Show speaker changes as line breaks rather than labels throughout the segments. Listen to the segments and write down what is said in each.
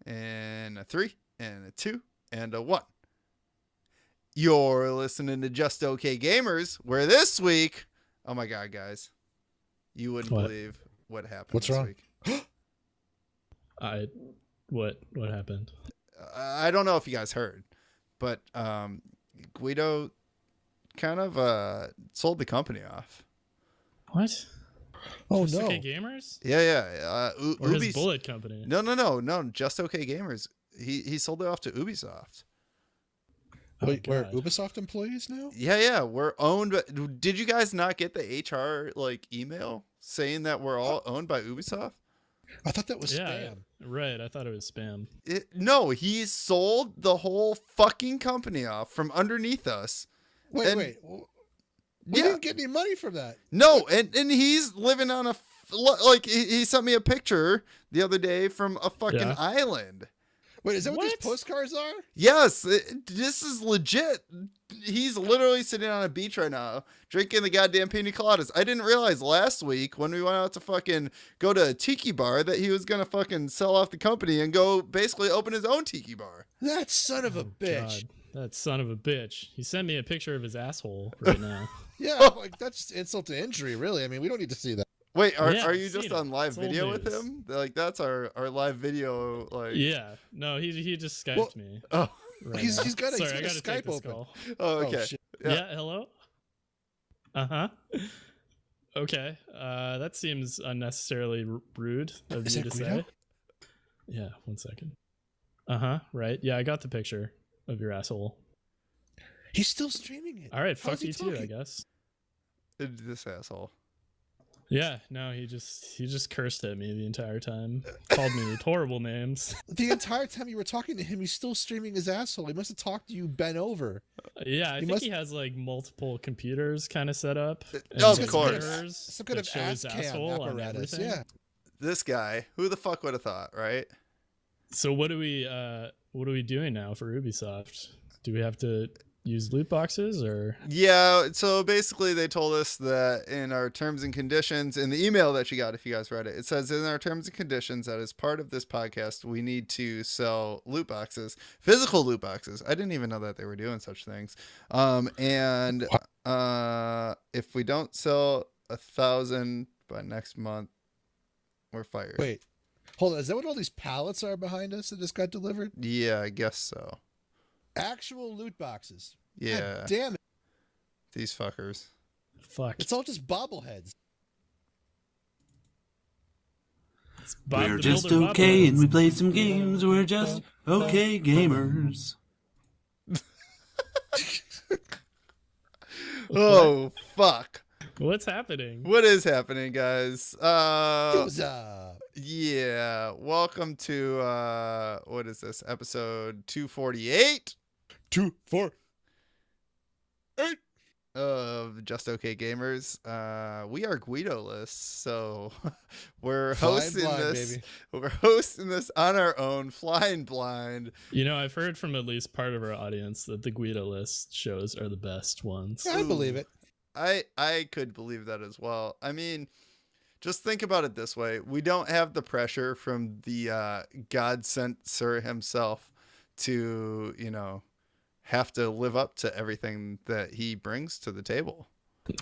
And a 3, and a 2, and a 1. You're listening to Just Okay Gamers, where this week, oh my God, guys, you wouldn't believe what happened
What's
this
wrong?
week.
What happened?
I don't know if you guys heard, but Gweedo kind of sold the company off.
What?
Oh,
Just
no.
Okay Gamers?
Yeah.
Or his bullet company?
No. Just Okay Gamers. He sold it off to Ubisoft.
Wait,
Oh,
we're
God.
Ubisoft employees now?
Yeah. We're owned. Did you guys not get the HR email saying that we're all owned by Ubisoft?
I thought that was spam.
Right. I thought it was spam.
No, he sold the whole fucking company off from underneath us.
Wait. We didn't get any money from that.
No, and he's living on he sent me a picture the other day from a fucking island.
Wait, is that what these postcards are?
Yes, this is legit. He's literally sitting on a beach right now, drinking the goddamn pina coladas. I didn't realize last week when we went out to fucking go to a tiki bar that he was gonna fucking sell off the company and go basically open his own tiki bar.
That son of a bitch.
God, that son of a bitch. He sent me a picture of his asshole right now.
Yeah, like that's insult to injury, really. I mean, we don't need to see that.
Wait, are you just on live
It's
video
old
with
news.
him? Like that's our live video. Like
Yeah. No, he just Skyped me.
Oh,
Right
He's
now.
got a
Sorry, I gotta take
Skype
this
open.
call.
oh okay.
Oh, shit.
Yeah. Hello. Okay. That seems unnecessarily rude of
Is
you
that
to
Gweedo?
say. Yeah. 1 second. Right. Yeah, I got the picture of your asshole.
He's still streaming it.
All right.
How
Fuck
is he
you too, I
talking?
guess.
This asshole.
Yeah. No, he just cursed at me the entire time. Called me horrible names.
The entire time you were talking to him, he's still streaming his asshole. He must have talked to you bent over.
Yeah, I think
must-
he has like multiple computers kind of set up.
Of
and
course.
mirrors
Some kind
that
of
show his
ass cam
asshole on
apparatus.
everything.
Yeah.
This guy, who the fuck would have thought, right?
So what are we doing now for Ubisoft? Do we have to use loot boxes or?
Yeah, so basically they told us that in our terms and conditions, in the email that you got, if you guys read it, it says in our terms and conditions that as part of this podcast, we need to sell loot boxes, physical loot boxes. I didn't even know that they were doing such things. And if we don't sell 1,000 by next month, we're fired.
Wait, hold on. Is that what all these pallets are behind us that just got delivered?
Yeah, I guess so.
Actual loot boxes.
Yeah.
God damn it.
These fuckers.
Fuck.
It's all just bobbleheads.
Bob
We're
the
just
Builder
okay
bobbleheads.
and we play some games. We're just okay gamers.
Oh, fuck.
What's happening?
What is happening, guys?
What's up?
Yeah. Welcome to, what is this? Episode 248
2, 4, 8.
of Just Okay Gamers. We are Gweedo-less, so we're
Flying
hosting
blind,
this.
baby.
We're hosting this on our own, flying blind.
You know, I've heard from at least part of our audience that the Gweedo list shows are the best ones.
I believe it.
I could believe that as well. I mean, just think about it this way. We don't have the pressure from the God sent sir himself to, have to live up to everything that he brings to the table.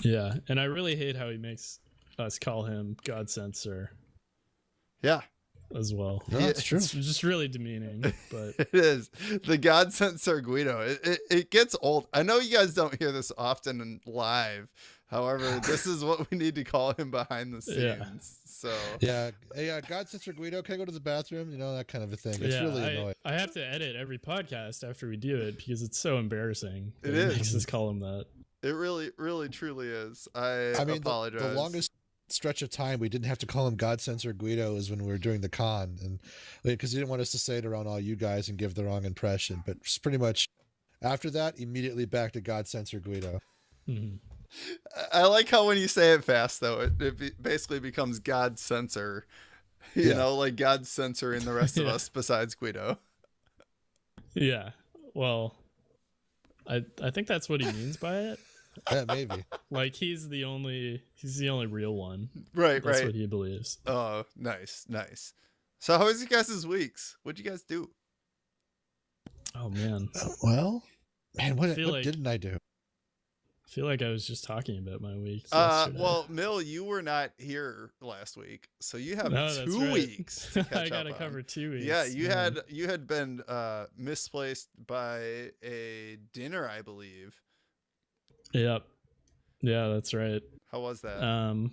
Yeah, and I really hate how he makes us call him God Censor
Yeah,
as well.
No, that's true.
It's just really demeaning, but
it is. The God sent Sir Gweedo. It gets old. I know you guys don't hear this often in live. However, this is what we need to call him behind the scenes.
Yeah.
So
Yeah. Hey, God, Sister Gweedo, can I go to the bathroom? That kind of a thing. It's
yeah,
really annoying.
I have to edit every podcast after we do it because it's so embarrassing.
It
that he
is.
makes us call him that.
it really, really, truly is. I
mean,
apologize.
the longest stretch of time we didn't have to call him God Censor Guido is when we were doing the con, and because he didn't want us to say it around all you guys and give the wrong impression. But it's pretty much after that, immediately back to God Censor Guido.
Mhm.
I like how when you say it fast, though, it basically becomes God censor. You
Yeah.
know, like God censoring the rest of
Yeah.
us besides Gweedo.
Yeah. Well, I think that's what he means by it.
Yeah, maybe.
Like he's the only real one.
Right,
That's
right.
what he believes.
Oh, nice. So how was you guys' weeks? What'd you guys do?
Oh man,
Well, man, what
feel like-
didn't I do?
I feel like I was just talking about my weeks yesterday.
Well, Mill, you were not here last week, so you have
No, that's
2
right.
weeks to catch
I gotta
up on.
cover 2 weeks.
Yeah, you
man.
had been misplaced by a dinner, I believe.
Yep. Yeah, that's right.
How was that?
Oh,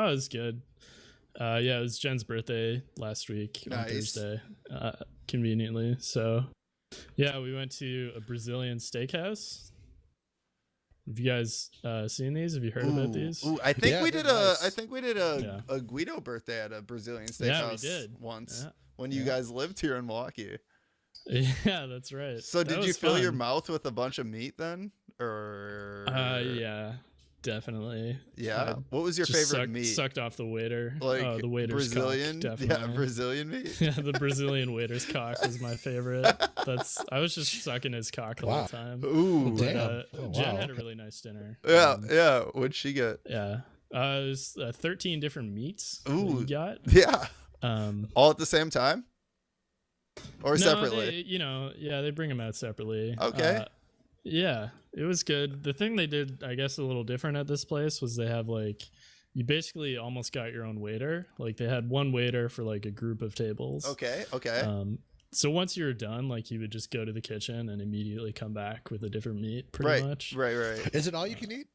it was good. Yeah, it was Jen's birthday last week on
Nice.
Thursday, conveniently. So, yeah, we went to a Brazilian steakhouse. Have you guys seen these? Have you heard about these?
Ooh, I think
Yeah,
we
they're
did
nice.
a Gweedo birthday at a Brilliant Steakhouse
Yeah, we did.
once
Yeah.
when you guys lived here in Milwaukee.
Yeah, that's right.
So
That
did you
was
fill your
fun.
mouth with a bunch of meat then? Or
Yeah, definitely.
Yeah.
I
What was your
just
favorite meat?
Sucked off the waiter.
Like
The waiter's
Brazilian?
cock,
Yeah,
definitely.
Brazilian meat.
Yeah, the Brazilian waiter's cock was my favorite. I was just sucking his cock the
Wow.
whole time.
Ooh.
But,
Damn. Oh,
Jen
wow.
had a really nice dinner.
Yeah, yeah. What'd she get?
Yeah. It was 13 different meats that
Ooh.
you got.
Yeah.
Um,
All at the same time? Or
no,
separately?
they bring them out separately.
Okay.
Yeah, it was good. The thing they did, I guess, a little different at this place was they have you basically almost got your own waiter. Like they had one waiter for like a group of tables.
Okay, okay.
So once you were done, he would just go to the kitchen and immediately come back with a different meat, pretty much.
Right.
Is it all you can eat?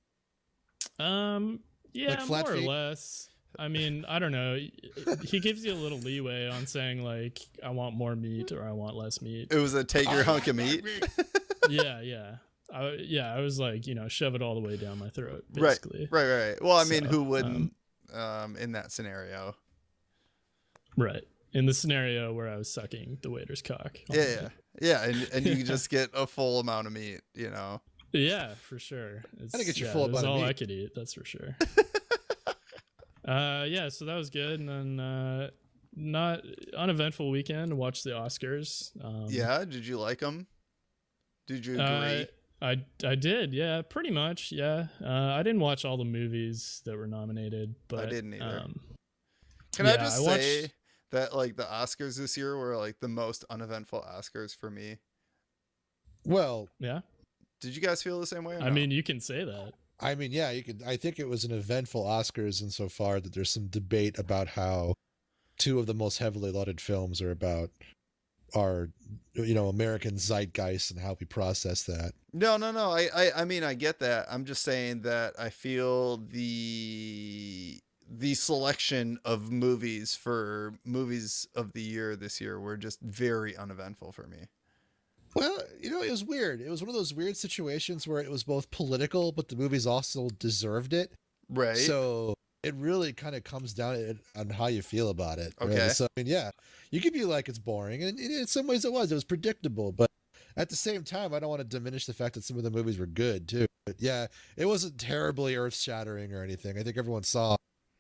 Yeah,
Like flat
more
feet?
or less. I mean, I don't know. He gives you a little leeway on saying I want more meat or I want less meat.
It was a take your hunk of meat.
Yeah. I was shove it all the way down my throat,
Right.
basically.
Right. Well, I mean,
So,
who wouldn't in that scenario?
Right. In the scenario where I was sucking the waiter's cock.
Yeah, and you just get a full amount of meat,
Yeah, for sure.
I didn't get your
yeah,
full
it was
amount of
all I
meat.
could eat, that's for sure. Yeah, so that was good, and then not uneventful weekend. Watched the Oscars.
Yeah, did you like them? Did you agree?
I did, yeah, pretty much, yeah. I didn't watch all the movies that were nominated, but
I didn't either. Can
yeah,
I just
I
say
watched-
that the Oscars this year were the most uneventful Oscars for me?
Well,
Yeah,
Did you guys feel the same way? Or
I
no?
mean, you can say that.
I mean, yeah, you could. I think it was an eventful Oscars insofar that there's some debate about how 2 of the most heavily lauded films are about our, American zeitgeist and how we process that.
No. I mean, I get that. I'm just saying that I feel the selection of movies for movies of the year this year were just very uneventful for me.
Well, it was weird. It was one of those weird situations where it was both political, but the movies also deserved it.
Right.
So it really kind of comes down on how you feel about it. Really.
Okay.
So, I mean, yeah, you could be like, it's boring. And in some ways it was predictable. But at the same time, I don't want to diminish the fact that some of the movies were good too. But yeah, it wasn't terribly earth shattering or anything. I think everyone saw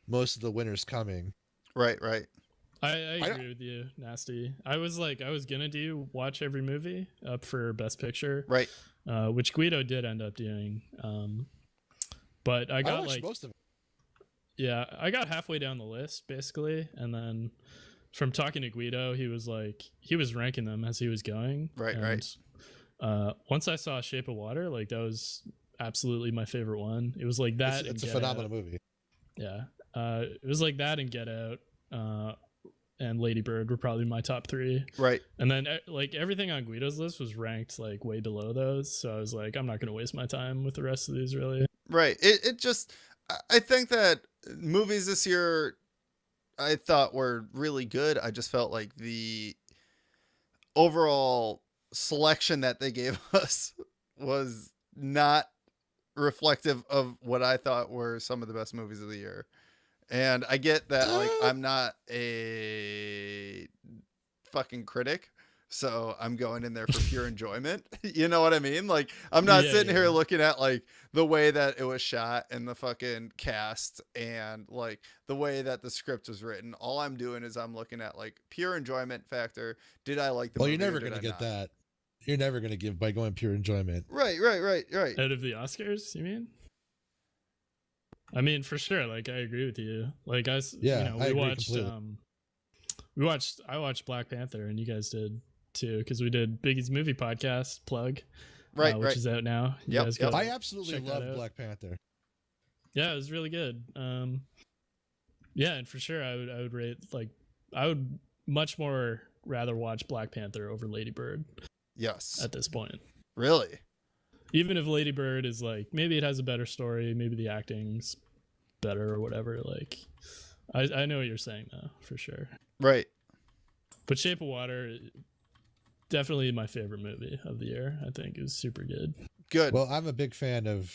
most of the winners coming.
Right.
I agree with you, Nasty. I was gonna watch every movie up for Best Picture,
Right.
Which Gweedo did end up doing. But I got
watched most of it.
yeah, I got halfway down the list basically, and then from talking to Gweedo, he was ranking them as he was going.
Right.
Once I saw Shape of Water, that was absolutely my favorite one. It was like that.
It's a
Get
phenomenal
Out.
movie.
Yeah, it was like that and Get Out. And Lady Bird were probably my top 3.
Right.
And then everything on Guido's list was ranked way below those. So I was like, I'm not going to waste my time with the rest of these really.
Right. It just, I think that movies this year I thought were really good. I just felt like the overall selection that they gave us was not reflective of what I thought were some of the best movies of the year. And I get that I'm not a fucking critic, so I'm going in there for pure enjoyment. You know what I mean? I'm not sitting here looking at the way that it was shot and the fucking cast and the way that the script was written. All I'm doing is I'm looking at pure enjoyment factor. Did I like the movie?
Well, you're never
going to
get that. You're never going to give by going pure enjoyment.
Right.
Out of the Oscars, you mean? I mean, for sure. I agree with you.
I
we
agree
watched
completely.
I watched Black Panther, and you guys did too, because we did Biggie's movie podcast plug, which is out now. You guys go
I absolutely
check that
love
out.
Black Panther.
Yeah, it was really good. Yeah, and for sure, I would rate, like, I would much more rather watch Black Panther over Lady Bird.
Yes.
At this point,
Really?
even if Lady Bird is like, maybe it has a better story, maybe the acting's better or whatever. Like, I know what you're saying though, for sure.
Right.
But Shape of Water, definitely my favorite movie of the year. I think it was super good.
Good.
Well, I'm a big fan of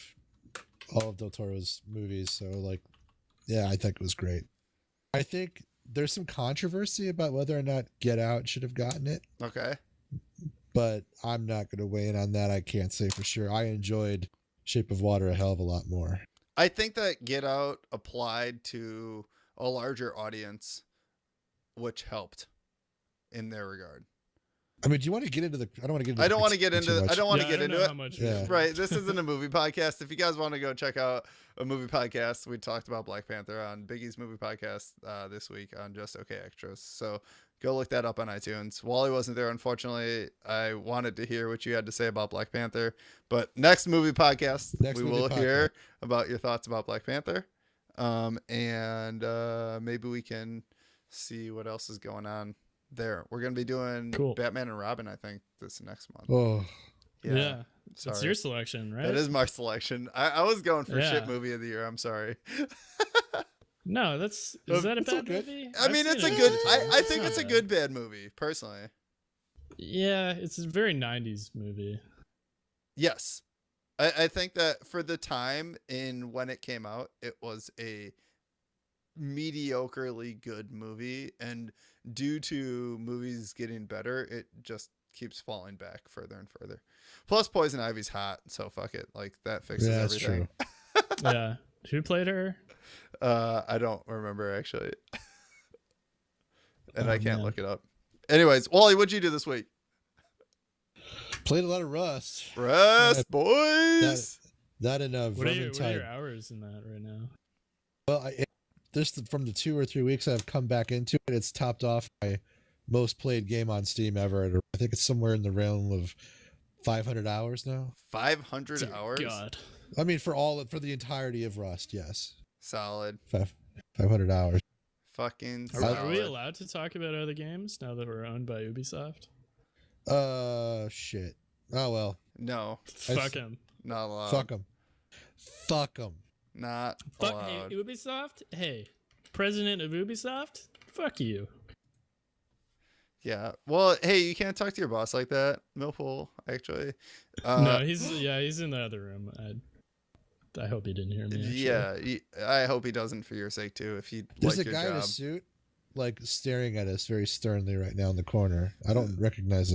all of Del Toro's movies, so like, yeah, I think it was great. I think there's some controversy about whether or not Get Out should have gotten it,
Okay.
but I'm not going to weigh in on that. I can't say for sure. I enjoyed Shape of Water a hell of a lot more.
I think that Get Out applied to a larger audience, which helped in their regard.
I mean, do you want to get into the? I don't want to get into.
I don't want to get
too
into.
much.
I don't want to
Yeah,
get
I don't
into
know
it.
how much
Yeah.
Right. This isn't a movie podcast. If you guys want to go check out a movie podcast, we talked about Black Panther on Biggie's movie podcast this week on Just Okay Extras. So go look that up on iTunes. Wally wasn't there, unfortunately. I wanted to hear what you had to say about Black Panther, but next movie podcast, we will hear about your thoughts about Black Panther, and maybe we can see what else is going on there. We're gonna be doing Batman and Robin, I think, this next month.
Oh,
Yeah.
Sorry.
It's your selection, right?
That is my selection. I was going for
Yeah.
shit movie of the year. I'm sorry.
No, is that a
It's all
bad
good.
movie?
I mean,
I've
it's
seen
a
it.
good. I think
not
it's a
bad.
good bad movie, personally.
Yeah, it's a very 90s movie.
Yes, I think that for the time in when it came out, it was a mediocrely good movie, and due to movies getting better, it just keeps falling back further and further. Plus, Poison Ivy's hot, so fuck it. Like, that fixes
yeah, that's
everything.
true.
Yeah. Who played her?
I don't remember actually, and
Oh,
I can't
man.
look it up. Anyways, Wally, what'd you do this week?
Played a lot of Rust.
Rest, boys.
That and
What are your
Vermintide.
hours in that right now?
Well, from the 2 or 3 weeks I've come back into it, it's topped off my most played game on Steam ever. I think it's somewhere in the realm of 500 hours now.
500
Dear
hours.
God.
I mean, for the entirety of Rust, yes,
Solid.
500 hours.
Fucking
Are
solid.
we allowed to talk about other games now that we're owned by Ubisoft?
Shit. Oh well.
No,
Fuck him.
not allowed.
Fuck them. Fuck them.
Not
Fuck
allowed.
hey, Ubisoft? Hey, president of Ubisoft? Fuck you.
Yeah. Well, hey, you can't talk to your boss like that, Millpool. Actually.
No, he's in the other room. I hope he didn't hear me. Actually.
Yeah. I hope he doesn't for your sake too. If you
There's
like
a
your
guy in a
job.
suit, like staring at us very sternly right now in the corner. I don't recognize him.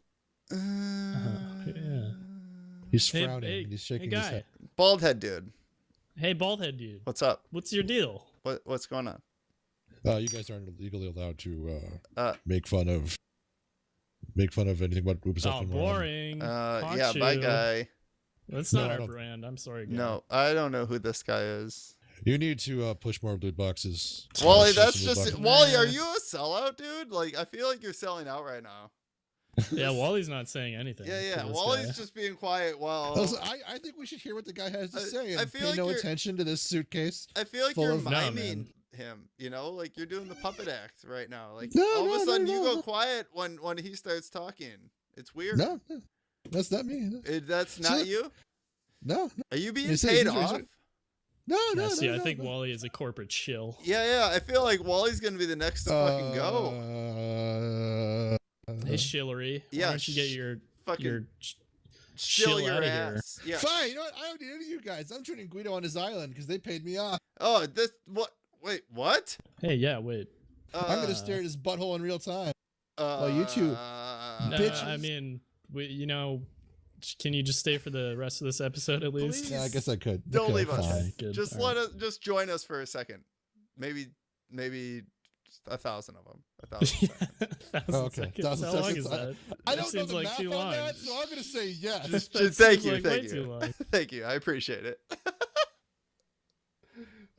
Yeah.
He's
Hey,
frowning.
hey,
and he's shaking
hey
his
guy.
head.
Bald head dude.
Hey, baldhead dude.
What's up?
What's your deal?
What's going on?
You guys aren't legally allowed to
Uh,
make fun of anything about Ubisoft
Oh,
anymore.
boring.
yeah, bye guy.
That's
No,
not
I
our
don't-
brand. I'm sorry, guy.
No, I don't know who this guy is.
You need to push more loot boxes.
Wally,
Push
that's
some loot
just
boxes.
Wally. Are you a sellout, dude? Like, I feel like you're selling out right now.
Yeah, Wally's not saying anything.
Yeah.
for this
Wally's
guy.
just being quiet while
Also, I think we should hear what the guy has to say
I
and
feel
pay
like
no
you're-
attention to this suitcase.
I feel like
full
you're
of-
No,
miming him. You know, like you're doing the puppet act right now. Like
No,
all of
no,
a sudden
no,
you
no.
go quiet when he starts talking. It's weird.
No, that's not me.
That's not
So-
you.
No,
Are you being
You say-
paid
you say-
off?
no.
See,
no,
I
no,
think
no.
Wally is a corporate shill.
Yeah. I feel like Wally's gonna be the next to fucking go.
Hey, shillery.
Yeah,
Why don't you get your
Fucking
shill
chill your
outta here.
ass. Yeah.
Fine, you know what? I don't need any of you guys. I'm turning Gweedo on his island because they paid me off.
Oh, this what? Wait, what?
Hey, yeah, wait.
I'm gonna stare at his butthole in real time. you two
No,
bitches.
I mean, can you just stay for the rest of this episode at least?
Please.
Yeah, I guess I could.
Don't
Okay,
leave us.
fine.
Fine, good.
Just
All
let us. Just join us for a second. Maybe 1,000 of them. 1,000 seconds.
1,000
Okay,
seconds.
1,000
How long
seconds.
is that?
I
That
don't know
seems
the
like
math
too
on
long.
that, so I'm gonna say yes.
Just
That
thank
seems
you,
like
thank
way
you.
too long.
Thank you. I appreciate it.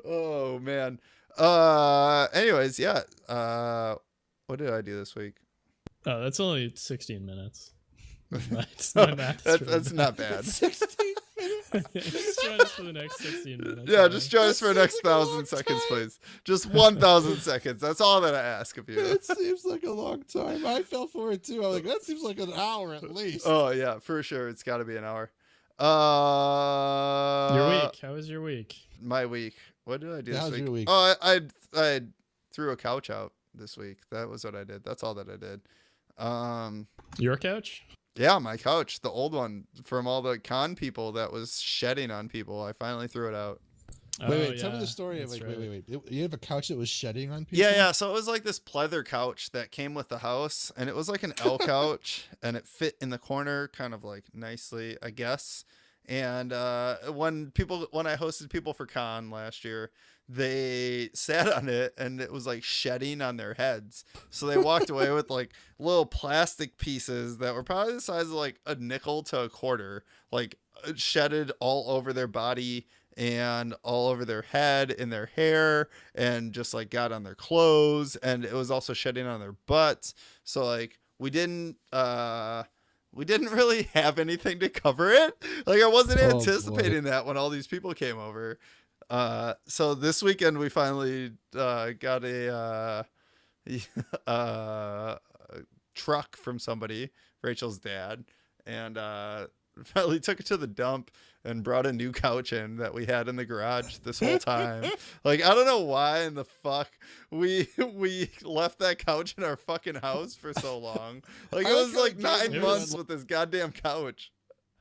Oh man. Anyways, yeah. What did I do this week?
Oh, that's only 16 minutes. My math is really
That's not bad.
16
Just join us for the next 16 minutes.
Yeah, just join us for the
That
next
seems like a
1,000
long
seconds,
time.
please. Just 1,000 seconds. That's all that I ask of you.
It seems like a long time. I fell for it too. I'm like, that seems like an hour at least.
Oh yeah, for sure. It's got to be an hour.
Your week. How was your week?
My week. What did I do
How's
this week?
your week?
Oh, I threw a couch out this week. That was what I did. That's all that I did.
Your couch?
Yeah, my couch, the old one from all the con people that was shedding on people. I finally threw it out.
Wait, tell me the story of
that's
like,
right.
wait. You have a couch that was shedding on people?
Yeah. So it was like this pleather couch that came with the house, and it was like an L couch, and it fit in the corner kind of like nicely, I guess. And when I hosted people for con last year, they sat on it and it was like shedding on their heads. So they walked away with like little plastic pieces that were probably the size of like a nickel to a quarter, like shedded all over their body and all over their head and their hair, and just like got on their clothes, and it was also shedding on their butts. So like we didn't really have anything to cover it. Like I wasn't
Oh,
anticipating that when all these people came over. So this weekend we finally got a truck from somebody, Rachel's dad, and finally took it to the dump and brought a new couch in that we had in the garage this whole time. Like I don't know why in the fuck we left that couch in our fucking house for so long. Like it was like 9 months with this goddamn couch.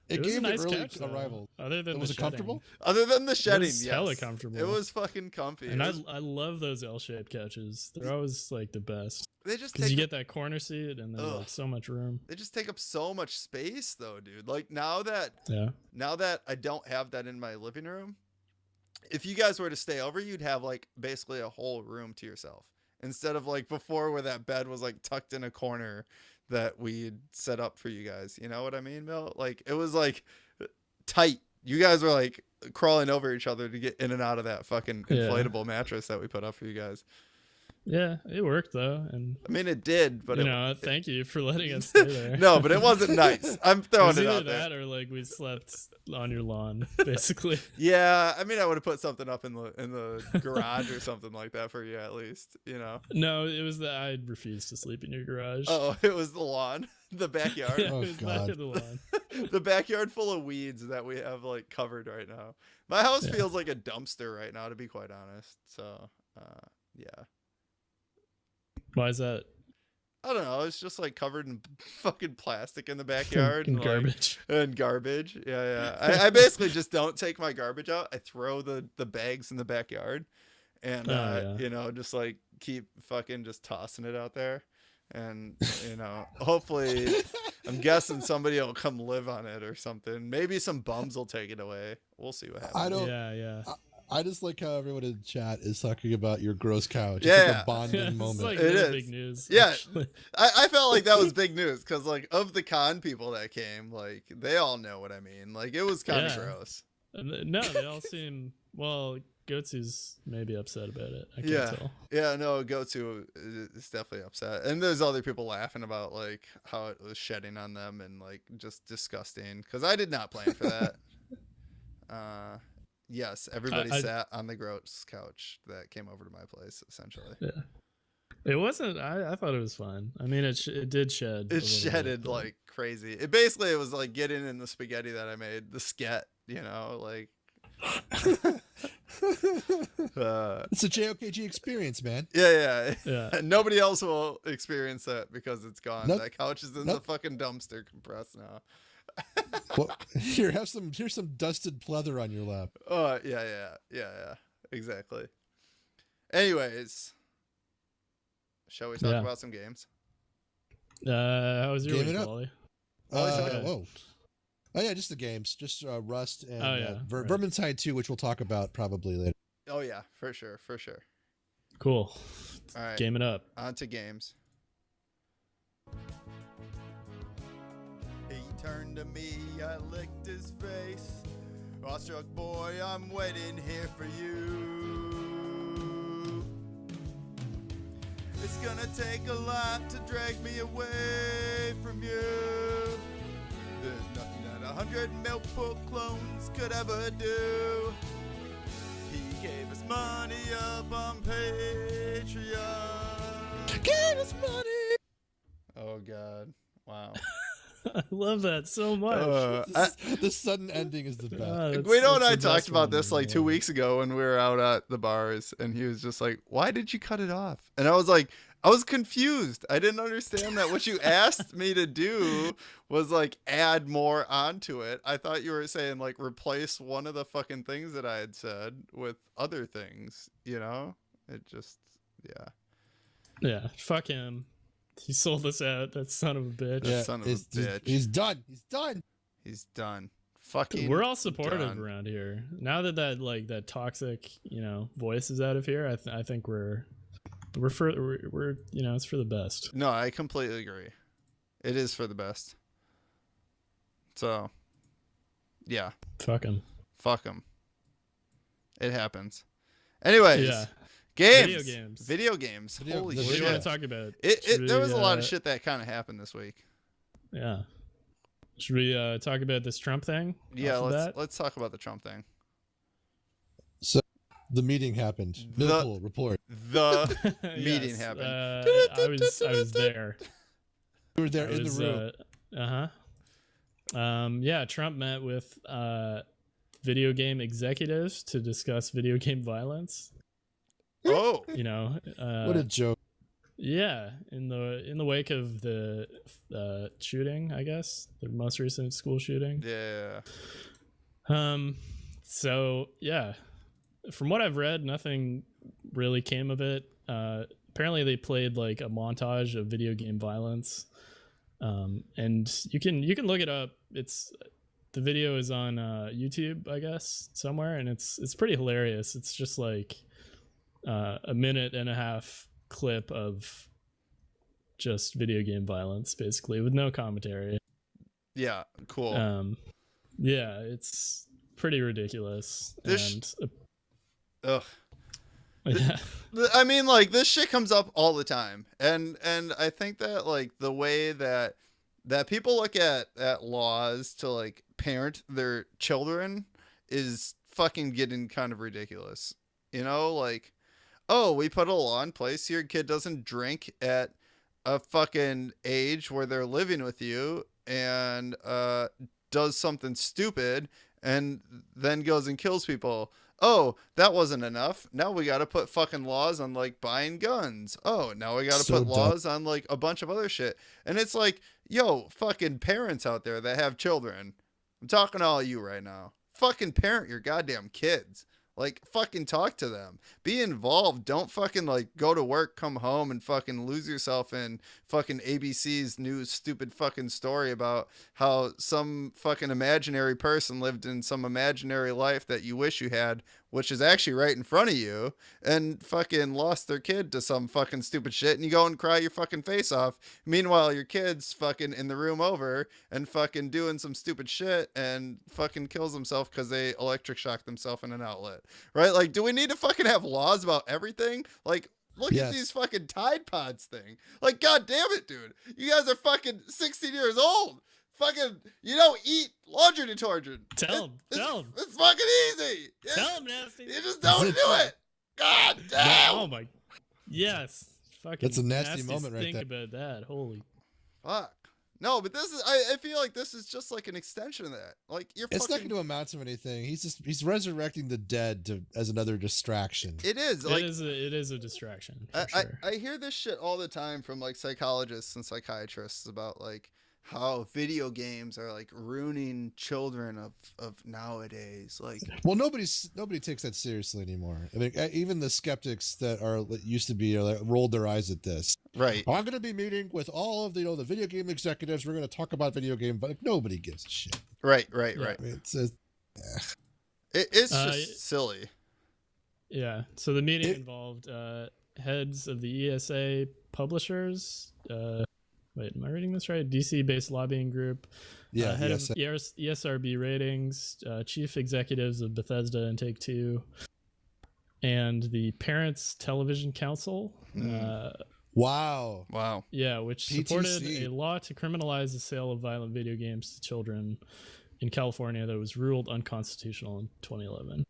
It
was a
gave
nice
it early
couch, though.
arrival.
Other than
Was
the
it comfortable?
Other than the
It
shedding,
was
yes.
hella comfortable.
It was fucking comfy.
And
It was-
I love those L-shaped couches. They're always like the best
they just
because
take
you get that corner seat and there's like so much room.
they just take up so much space though, dude. Like now that I don't have that in my living room, if you guys were to stay over, you'd have like basically a whole room to yourself instead of like before where that bed was like tucked in a corner that we'd set up for you guys. You know what I mean, Bill? Like it was like tight. You guys were like crawling over each other to get in and out of that fucking inflatable mattress that we put up for you guys.
Yeah, it worked though, and
I mean, it did, but
thank you for letting us stay there.
No, but it wasn't nice. I'm throwing it
either
out there.
that or like we slept on your lawn, basically.
Yeah, I mean, I would have put something up in the garage or something like that for you at least, you know.
No, it was that I refused to sleep in your garage.
Oh, it was the lawn, the backyard,
Yeah,
Oh,
it was
God.
back in the lawn.
the backyard full of weeds that we have like covered right now. My house
Yeah.
feels like a dumpster right now, to be quite honest. So, yeah,
Why is that?
I don't know. It's just like covered in fucking plastic in the backyard
And
like,
garbage.
and garbage. Yeah. I basically just don't take my garbage out. I throw the bags in the backyard, and you know, just like keep fucking just tossing it out there, and you know, hopefully, I'm guessing somebody will come live on it or something. Maybe some bums will take it away. We'll see what happens.
I don't.
Yeah.
I just like how everyone in chat is talking about your gross couch. It's
Yeah.
like a bonding
It's
moment.
like
It
really
is.
big news.
Yeah.
actually.
I felt like that was big news because like of the con people that came, like they all know what I mean. Like it was kind of
Yeah.
gross.
No, they all seem well. Goatsu's maybe upset about it. I can't
Yeah.
tell.
Yeah, no, Go-To is definitely upset. And there's other people laughing about like how it was shedding on them and like just disgusting because I did not plan for that. Yes, everybody sat on the gross couch that came over to my place essentially.
Yeah. It wasn't. I thought it was fine. I mean, it did shed.
It shedded like crazy. It was like getting in the spaghetti that I made, the sket, you know, like
It's a JOKG experience, man.
yeah.
Yeah.
Nobody else will experience that because it's gone.
Nope.
That couch is in the fucking dumpster compressed now.
Well, here's some dusted pleather on your lap.
Oh yeah, exactly. Anyways, shall we talk about some games?
How was your
Game
week,
it up.
Wally?
Whoa. Oh yeah, just the games, just Rust and
right.
Vermintide 2, which we'll talk about probably later.
Oh yeah, for sure.
Cool.
All right,
Game it up.
on to games. He turned to me, I licked his face. Awestruck boy, I'm waiting here for you. It's gonna take a lot to drag me away from you. There's nothing that 100 Millpool clones could ever do. He gave us money up on Patreon.
Give us money.
Oh God! Wow.
I love that so much.
The sudden ending is the best.
Guido and I talked about this like 2 weeks ago when we were out at the bars, and he was just like, "Why did you cut it off?" And I was like, I was confused. I didn't understand that what you asked me to do was like add more onto it. I thought you were saying like replace one of the fucking things that I had said with other things, you know? It just, yeah.
Yeah, fuck him. He sold us out, that son of a bitch.
That son of a bitch.
He's done. He's done.
He's done. Fucking
We're all supportive
done.
around here. Now that toxic, voice is out of here, I think we're it's for the best.
No, I completely agree. It is for the best. So, yeah.
Fuck him.
Fuck him. It happens. Anyways.
Yeah.
Games. Video games.
Video-
Holy
the
What do
shit.
you want to talk about?
There was a lot of shit that kind of happened this week.
Yeah. Should we talk about this Trump thing?
Yeah,
off the bat?
let's talk about the Trump thing.
So the meeting happened. Millpool report.
The meeting
Yes,
happened.
I was there.
You were there in the room.
Yeah, Trump met with video game executives to discuss video game violence.
Oh,
What a joke.
Yeah, in the wake of the shooting, I guess the most recent school shooting.
yeah.
So yeah, from what I've read, nothing really came of it. Apparently, they played like a montage of video game violence, and you can look it up. The video is on YouTube, I guess, somewhere, and it's pretty hilarious. It's just like a minute and a half clip of just video game violence, basically, with no commentary.
Yeah, cool.
Yeah, it's pretty ridiculous.
Ugh.
Yeah.
I mean, like, this shit comes up all the time, and I think that like the way that people look at laws to like parent their children is fucking getting kind of ridiculous. Like, oh, we put a law in place, your kid doesn't drink at a fucking age where they're living with you and does something stupid and then goes and kills people. Oh, that wasn't enough. Now we got to put fucking laws on like buying guns. Oh, now we got to put laws on like a bunch of other shit. And it's like, yo, fucking parents out there that have children. I'm talking to all you right now. Fucking parent your goddamn kids. Like, fucking talk to them. Be involved. Don't fucking, like, go to work, come home, and fucking lose yourself in fucking ABC's new stupid fucking story about how some fucking imaginary person lived in some imaginary life that you wish you had, which is actually right in front of you, and fucking lost their kid to some fucking stupid shit, and you go and cry your fucking face off. Meanwhile, your kid's fucking in the room over and fucking doing some stupid shit and fucking kills himself because they electric shocked themselves in an outlet. Right? Like, do we need to fucking have laws about everything? Like, look at these fucking Tide Pods thing. Like, god damn it, dude. You guys are fucking 16 years old. Fucking, you don't eat laundry detergent.
Tell him.
It's fucking easy.
Tell him, Nasty.
You just don't do it. God damn.
Oh my. Yes. Fucking.
That's a nasty moment right
think
there.
about that. Holy.
Fuck. No, but this is, I feel like this is just like an extension of that. Like,
It's not going to amount to anything. He's resurrecting the dead as another distraction.
It is. Like,
it is a distraction. For sure.
I hear this shit all the time from like psychologists and psychiatrists about like how video games are like ruining children of nowadays. Like,
well, nobody takes that seriously anymore. I mean, even the skeptics that used to be rolled their eyes at this.
right.
I'm going to be meeting with all of the video game executives. We're going to talk about video game, but nobody gives a shit.
Right.
I mean,
It's just silly.
Yeah. So the meeting involved heads of the ESA publishers. Wait, am I reading this right? DC-based lobbying group.
Yeah.
Head of ESRB ratings, chief executives of Bethesda and Take-Two, and the Parents Television Council.
Wow.
Wow.
Yeah, which supported
PTC.
a law to criminalize the sale of violent video games to children in California that was ruled unconstitutional in 2011.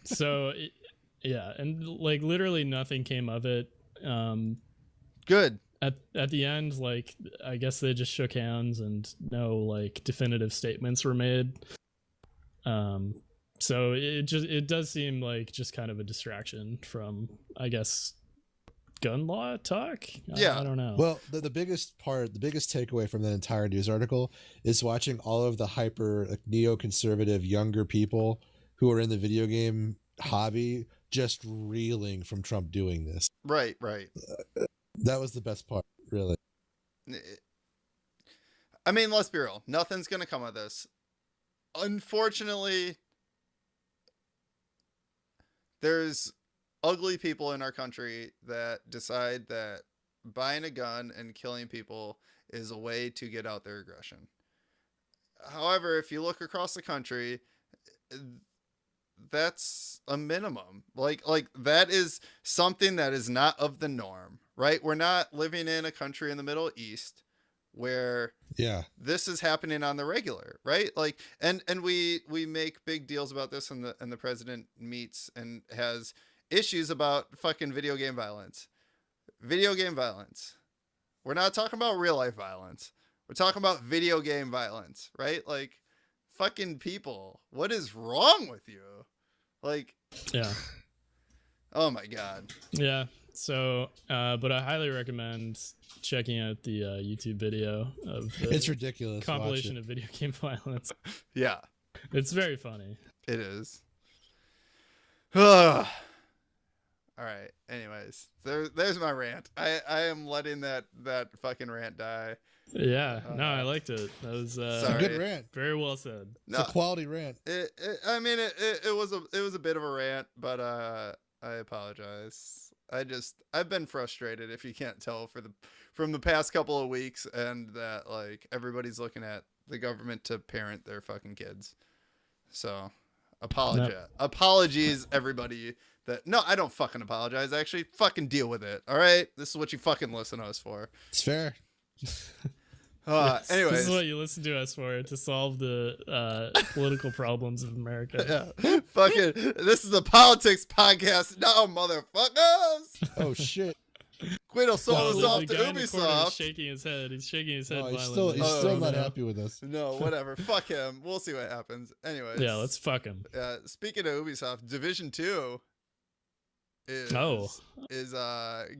So, yeah, and like literally nothing came of it.
Good.
At the end, like I guess they just shook hands and no like definitive statements were made. So it does seem like just kind of a distraction from, I guess, gun law talk.
Yeah.
I don't know.
Well, the biggest takeaway from that entire news article is watching all of the hyper like, neoconservative younger people who are in the video game hobby just reeling from Trump doing this.
Right. Right.
That was the best part, really.
I mean, let's be real. Nothing's gonna come of this. Unfortunately, there's ugly people in our country that decide that buying a gun and killing people is a way to get out their aggression. However, if you look across the country, that's a minimum. Like that is something that is not of the norm, right? We're not living in a country in the Middle East where this is happening on the regular, right? Like and we make big deals about this, and the president meets and has issues about fucking video game violence. We're not talking about real life violence. We're talking about video game violence, right? Like fucking people, what is wrong with you? Like,
yeah.
Oh my god.
Yeah. So, but I highly recommend checking out the YouTube video of the
It's ridiculous.
compilation of video game violence.
Yeah,
It's very funny.
it is. All right. Anyways, there's my rant. I am letting that fucking rant die.
Yeah. No, I liked it. That was
It's a
Sorry.
good rant.
very well said.
It's a quality rant.
I mean, it was a bit of a rant, but I apologize. I've been frustrated, if you can't tell, from the past couple of weeks, and that like everybody's looking at the government to parent their fucking kids. So, apologies everybody. No, I don't fucking apologize. Actually, fucking deal with it. All right, this is what you fucking listen to us for.
It's fair.
Anyways,
this is what you listen to us for, to solve the political problems of America.
Yeah, fucking. This is a politics podcast now, motherfuckers.
Oh shit.
Gweedo sold us off to
guy in the corner is
Ubisoft.
shaking his head. He's shaking his head
Oh,
violently.
he's still not
no.
happy with us.
No, whatever. Fuck him. We'll see what happens. Anyways.
Yeah, let's fuck him.
Speaking of Ubisoft, Division 2 is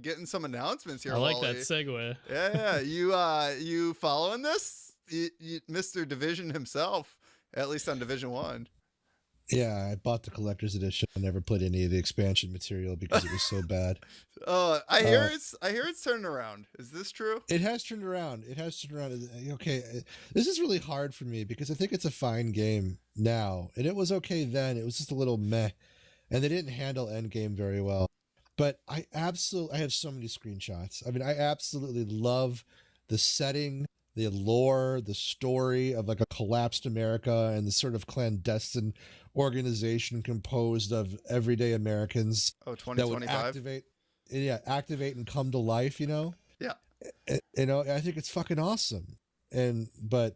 getting some announcements here.
I like
Wally.
that segue.
Yeah. You following this? Mr. Division himself, at least on Division 1.
Yeah, I bought the collector's edition. I never played any of the expansion material because it was so bad.
I hear it's turning around. Is this true?
It has turned around. Okay, this is really hard for me because I think it's a fine game now, and it was okay then. It was just a little meh, and they didn't handle endgame very well. But I have so many screenshots. I mean, I absolutely love the setting, the lore, the story of like a collapsed America and the sort of clandestine organization composed of everyday Americans that would
2025.
activate and come to life, you know?
Yeah.
I think it's fucking awesome. But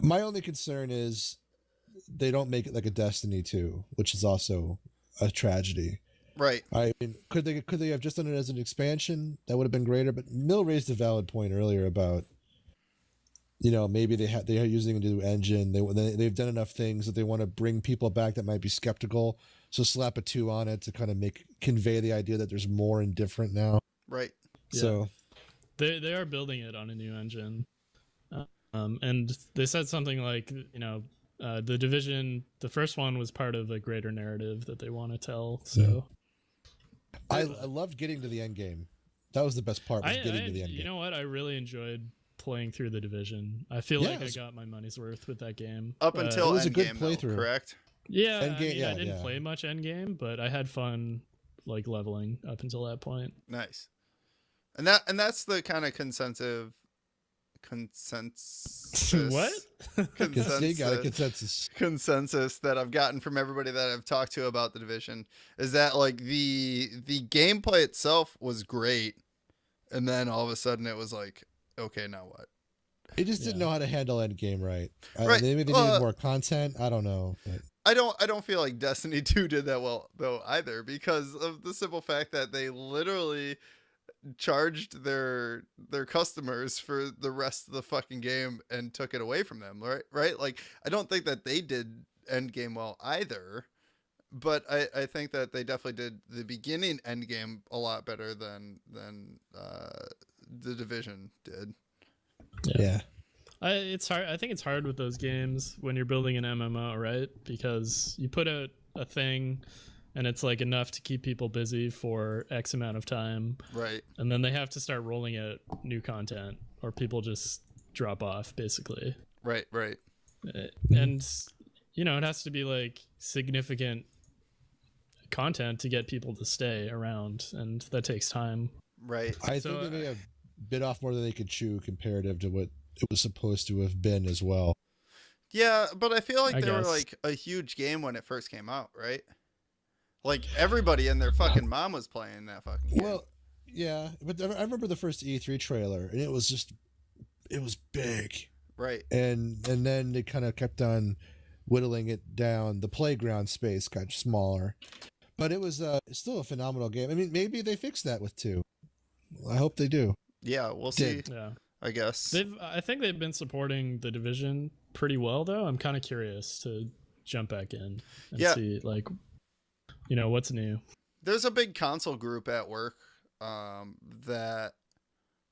my only concern is they don't make it like a Destiny 2, which is also a tragedy.
Right.
I mean, could they have just done it as an expansion? That would have been greater. But Mill raised a valid point earlier about, maybe they are using a new engine. They've done enough things that they want to bring people back that might be skeptical. So slap a 2 on it to kind of convey the idea that there's more and different now.
Right.
Yeah.
So
they are building it on a new engine, and they said something like, the Division, the first one was part of a greater narrative that they want to tell. So
I loved getting to the end game. That was the best part. Was getting to the end game.
You know what? I really enjoyed playing through the Division. I feel like I got my money's worth with that game.
Up until
it was a good
Endgame,
playthrough.
correct?
Yeah,
Endgame,
I didn't play much Endgame, but I had fun like leveling up until that point.
Nice. And that's the kind of consensus.
What?
You got a consensus.
That I've gotten from everybody that I've talked to about the Division is that like the gameplay itself was great, and then all of a sudden it was like, okay, now what?
It just didn't know how to handle endgame right.
Right.
Maybe they needed more content. I don't know. But
I don't feel like Destiny 2 did that well though either, because of the simple fact that they literally charged their customers for the rest of the fucking game and took it away from them, right? Like, I don't think that they did endgame well either, but I think that they definitely did the beginning endgame a lot better than the Division did.
yeah.
It's hard. I think it's hard with those games when you're building an MMO, right? Because you put out a thing and it's like enough to keep people busy for X amount of time.
Right.
And then they have to start rolling out new content or people just drop off, basically.
Right.
And, you know, it has to be like significant content to get people to stay around, and that takes time.
Right.
I think they may have bit off more than they could chew comparative to what it was supposed to have been as well.
Yeah, but I feel like
I
they were
guess.
like a huge game when it first came out, right? Like, everybody and their fucking mom was playing that fucking game.
Well, yeah, but I remember the first E3 trailer, and it was big,
right.
and then they kind of kept on whittling it down. The playground space got smaller, but it was still a phenomenal game. I mean, maybe they fixed that with 2. I hope they do.
Yeah, we'll see.
Yeah.
I guess.
I think they've been supporting the Division pretty well, though. I'm kind of curious to jump back in and see, like, you know, what's new.
There's a big console group at work that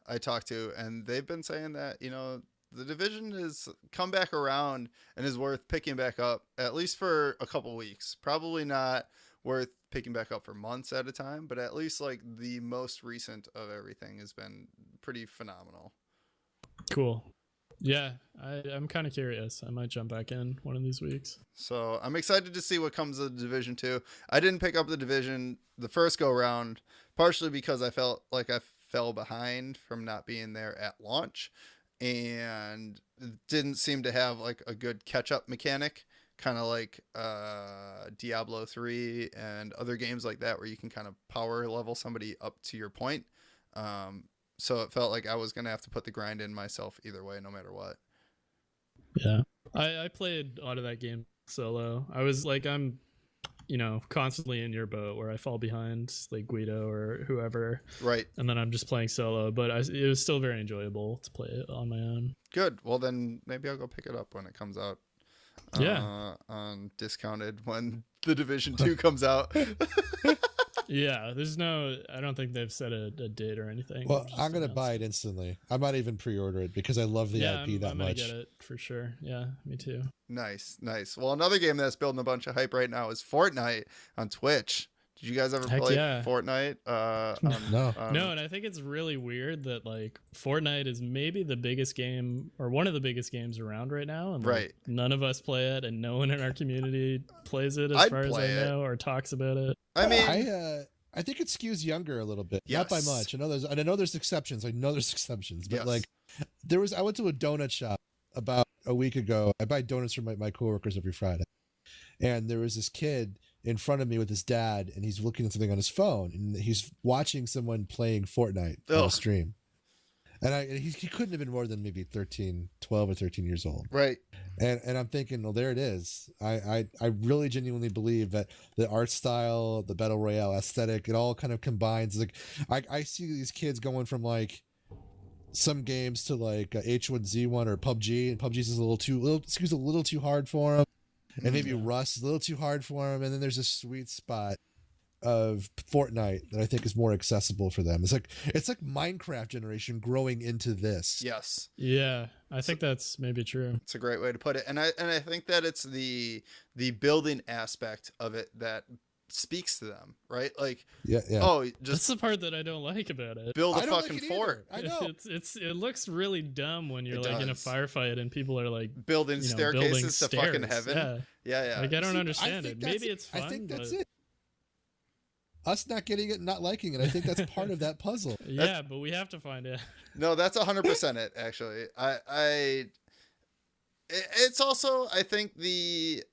I talked to, and they've been saying that, you know, the Division has come back around and is worth picking back up, at least for a couple weeks. Probably not worth picking back up for months at a time, but at least like the most recent of everything has been pretty phenomenal.
Cool. Yeah, I'm kind of curious. I might jump back in one of these weeks.
So I'm excited to see what comes of the Division 2. I didn't pick up the Division the first go round, partially because I felt like I fell behind from not being there at launch, and didn't seem to have like a good catch-up mechanic, kind of like Diablo 3 and other games like that where you can kind of power level somebody up to your point. So it felt like I was going to have to put the grind in myself either way, no matter what.
Yeah. I played a lot of that game solo. I was like, I'm, you know, constantly in your boat where I fall behind like Gweedo or whoever.
Right.
And then I'm just playing solo, but it was still very enjoyable to play it on my own.
Good. Well, then maybe I'll go pick it up when it comes out. On discounted when the Division 2 comes out.
Yeah, I don't think they've set a date or anything.
Well, I'm going to buy it instantly. I might even pre-order it because I love the IP that
I'm
much.
gonna get it for sure. Yeah, me too.
Nice. Well, another game that's building a bunch of hype right now is Fortnite on Twitch. Did you guys ever play Fortnite?
No.
No, and I think it's really weird that like Fortnite is maybe the biggest game or one of the biggest games around right now, and like, none of us play it, and no one in our community plays it as far as I know or talks about it.
I mean,
I think it skews younger a little bit,
yes.
not by much. I know there's exceptions. But
yes.
like I went to a donut shop about a week ago. I buy donuts for my coworkers every Friday, and there was this kid in front of me with his dad, and he's looking at something on his phone, and he's watching someone playing Fortnite on a stream. And he couldn't have been more than maybe 12 or 13 years old.
Right.
And I'm thinking, well, there it is. I really genuinely believe that the art style, the battle royale aesthetic, it all kind of combines. Like I see these kids going from like some games to like H1Z1 or PUBG, and PUBG's is a little too hard for them. And maybe Rust is a little too hard for them. And then there's a sweet spot of Fortnite that I think is more accessible for them. It's like Minecraft generation growing into this.
Yes.
Yeah, I think that's maybe true.
It's a great way to put it. And I think that it's the building aspect of it that speaks to them, right? Like,
yeah.
Oh,
that's the part that I don't like about it.
Build a fucking fort.
I know.
It looks really dumb when you're like in a firefight and people are like
building staircases to fucking heaven.
Yeah.
Yeah.
Like I don't understand it. Maybe it's fun.
I think that's it. us not getting it and not liking it. I think that's part of that puzzle.
Yeah, but we have to find it.
No, that's 100% it. Actually, it's also, I think, the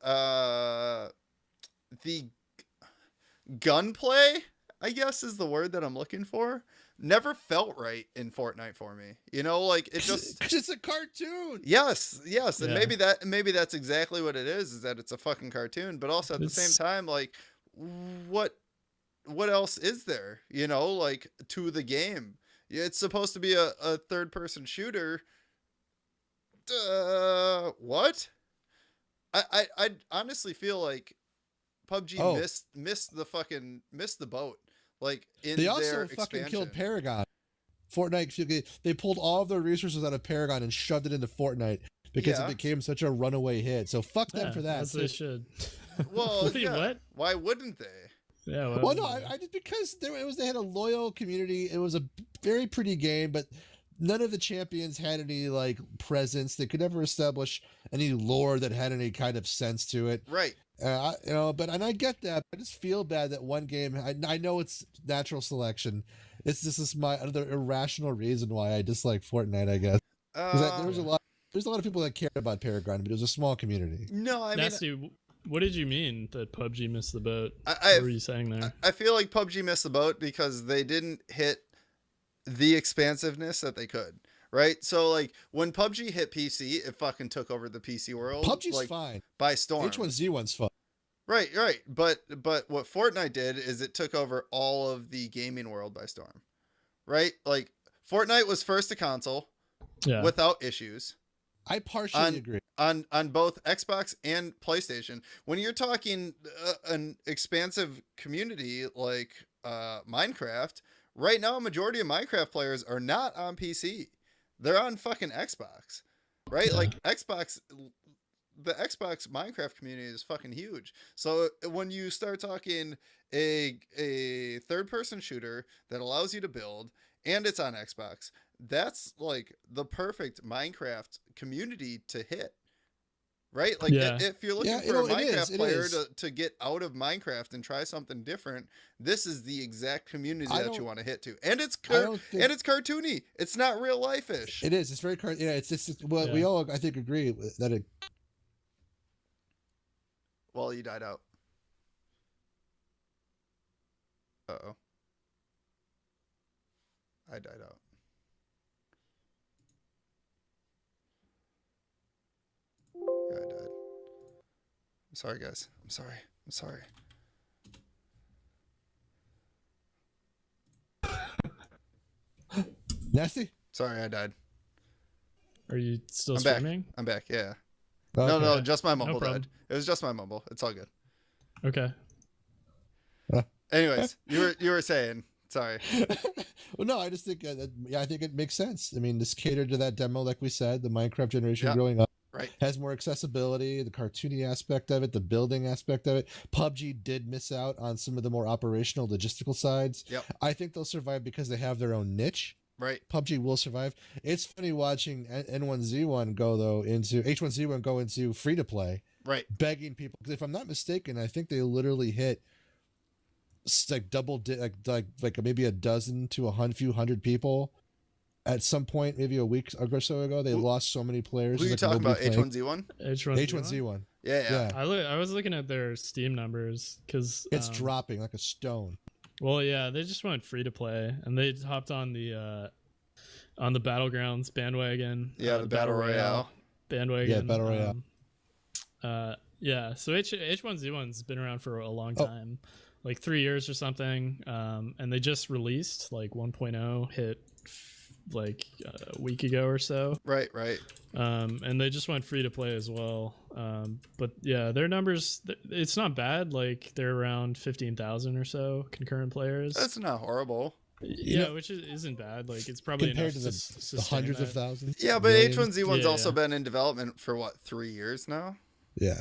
gunplay, I guess, is the word that I'm looking for. Never felt right in Fortnite for me. You know, like it just
because it's a cartoon.
Yes, and
Yeah.
maybe that's exactly what it is that it's a fucking cartoon. But also at the same time, like, what else is there? You know, like, to the game. It's supposed to be a third person shooter. What? I honestly feel like PUBG missed the boat. Like, in
They
their
also
expansion.
fucking killed Paragon. Fortnite, they pulled all of their resources out of Paragon and shoved it into Fortnite because it became such a runaway hit. So fuck them for that.
That's what they should.
Well,
Wait, what?
Why wouldn't they?
Yeah.
Well, no, I just because they had a loyal community. It was a very pretty game, but none of the champions had any like presence. They could never establish any lore that had any kind of sense to it.
Right.
But I get that. I just feel bad that one game. I know it's natural selection. This is my other irrational reason why I dislike Fortnite. I guess there's a lot of people that cared about Paragon, but it was a small community.
No, I mean,
Nasty, what did you mean that PUBG missed the boat?
what
were you saying there?
I feel like PUBG missed the boat because they didn't hit the expansiveness that they could. Right? So, like, when PUBG hit PC, it fucking took over the PC world.
PUBG's
like,
fine.
By storm.
H1Z1's fun.
Right. But what Fortnite did is it took over all of the gaming world by storm. Right? Like, Fortnite was first to console without issues.
I partially agree.
On both Xbox and PlayStation. When you're talking an expansive community like Minecraft, right now a majority of Minecraft players are not on PC. They're on fucking Xbox. Right?
Yeah.
Like, the Xbox Minecraft community is fucking huge. So when you start talking a third person shooter that allows you to build and it's on Xbox, that's like the perfect Minecraft community to hit. Right? Like, if you're looking for a Minecraft player to get out of Minecraft and try something different, this is the exact community that you want to hit to. And it's it's cartoony. It's not real life-ish.
It is. It's very cartoony. Yeah, it's just we all, I think, agree that it.
Well, you died out. Uh-oh. I died out. Yeah, I died. I'm sorry, guys. I'm sorry.
Nasty?
Sorry, I died.
Are you still
I'm
streaming?
back. I'm back, yeah.
Okay.
No, just my mumble
problem.
died. It was just my mumble. It's all good.
Okay.
Anyways, you were saying. Sorry.
Well, no, I just think I think it makes sense. I mean, this catered to that demo, like we said, the Minecraft generation growing up.
Right.
Has more accessibility, the cartoony aspect of it, the building aspect of it. PUBG did miss out on some of the more operational, logistical sides.
Yep.
I think they'll survive because they have their own niche.
Right.
PUBG will survive. It's funny watching N1Z1 go into H1Z1 go into free to play.
Right.
Begging people, because if I'm not mistaken, I think they literally hit like like maybe a dozen to a few hundred people at some point, maybe a week or so ago. They lost so many players.
Who are you talking about? H1Z1?
H1Z1.
Yeah.
I was looking at their Steam numbers because
it's dropping like a stone.
Well, yeah, they just went free to play and they hopped on the Battlegrounds bandwagon.
Yeah, the Battle Royale
bandwagon.
Yeah, Battle Royale.
Yeah, so H1Z1's been around for a long time, like 3 years or something. And they just released like 1.0 hit like a week ago or so.
Right.
And they just went free to play as well. But yeah, their numbers, it's not bad. Like they're around 15,000 or so concurrent players.
That's not horrible.
Yeah, which isn't bad. Like it's probably
compared to
the
hundreds of thousands.
Yeah, but H1Z1's also been in development for what, 3 years now?
Yeah.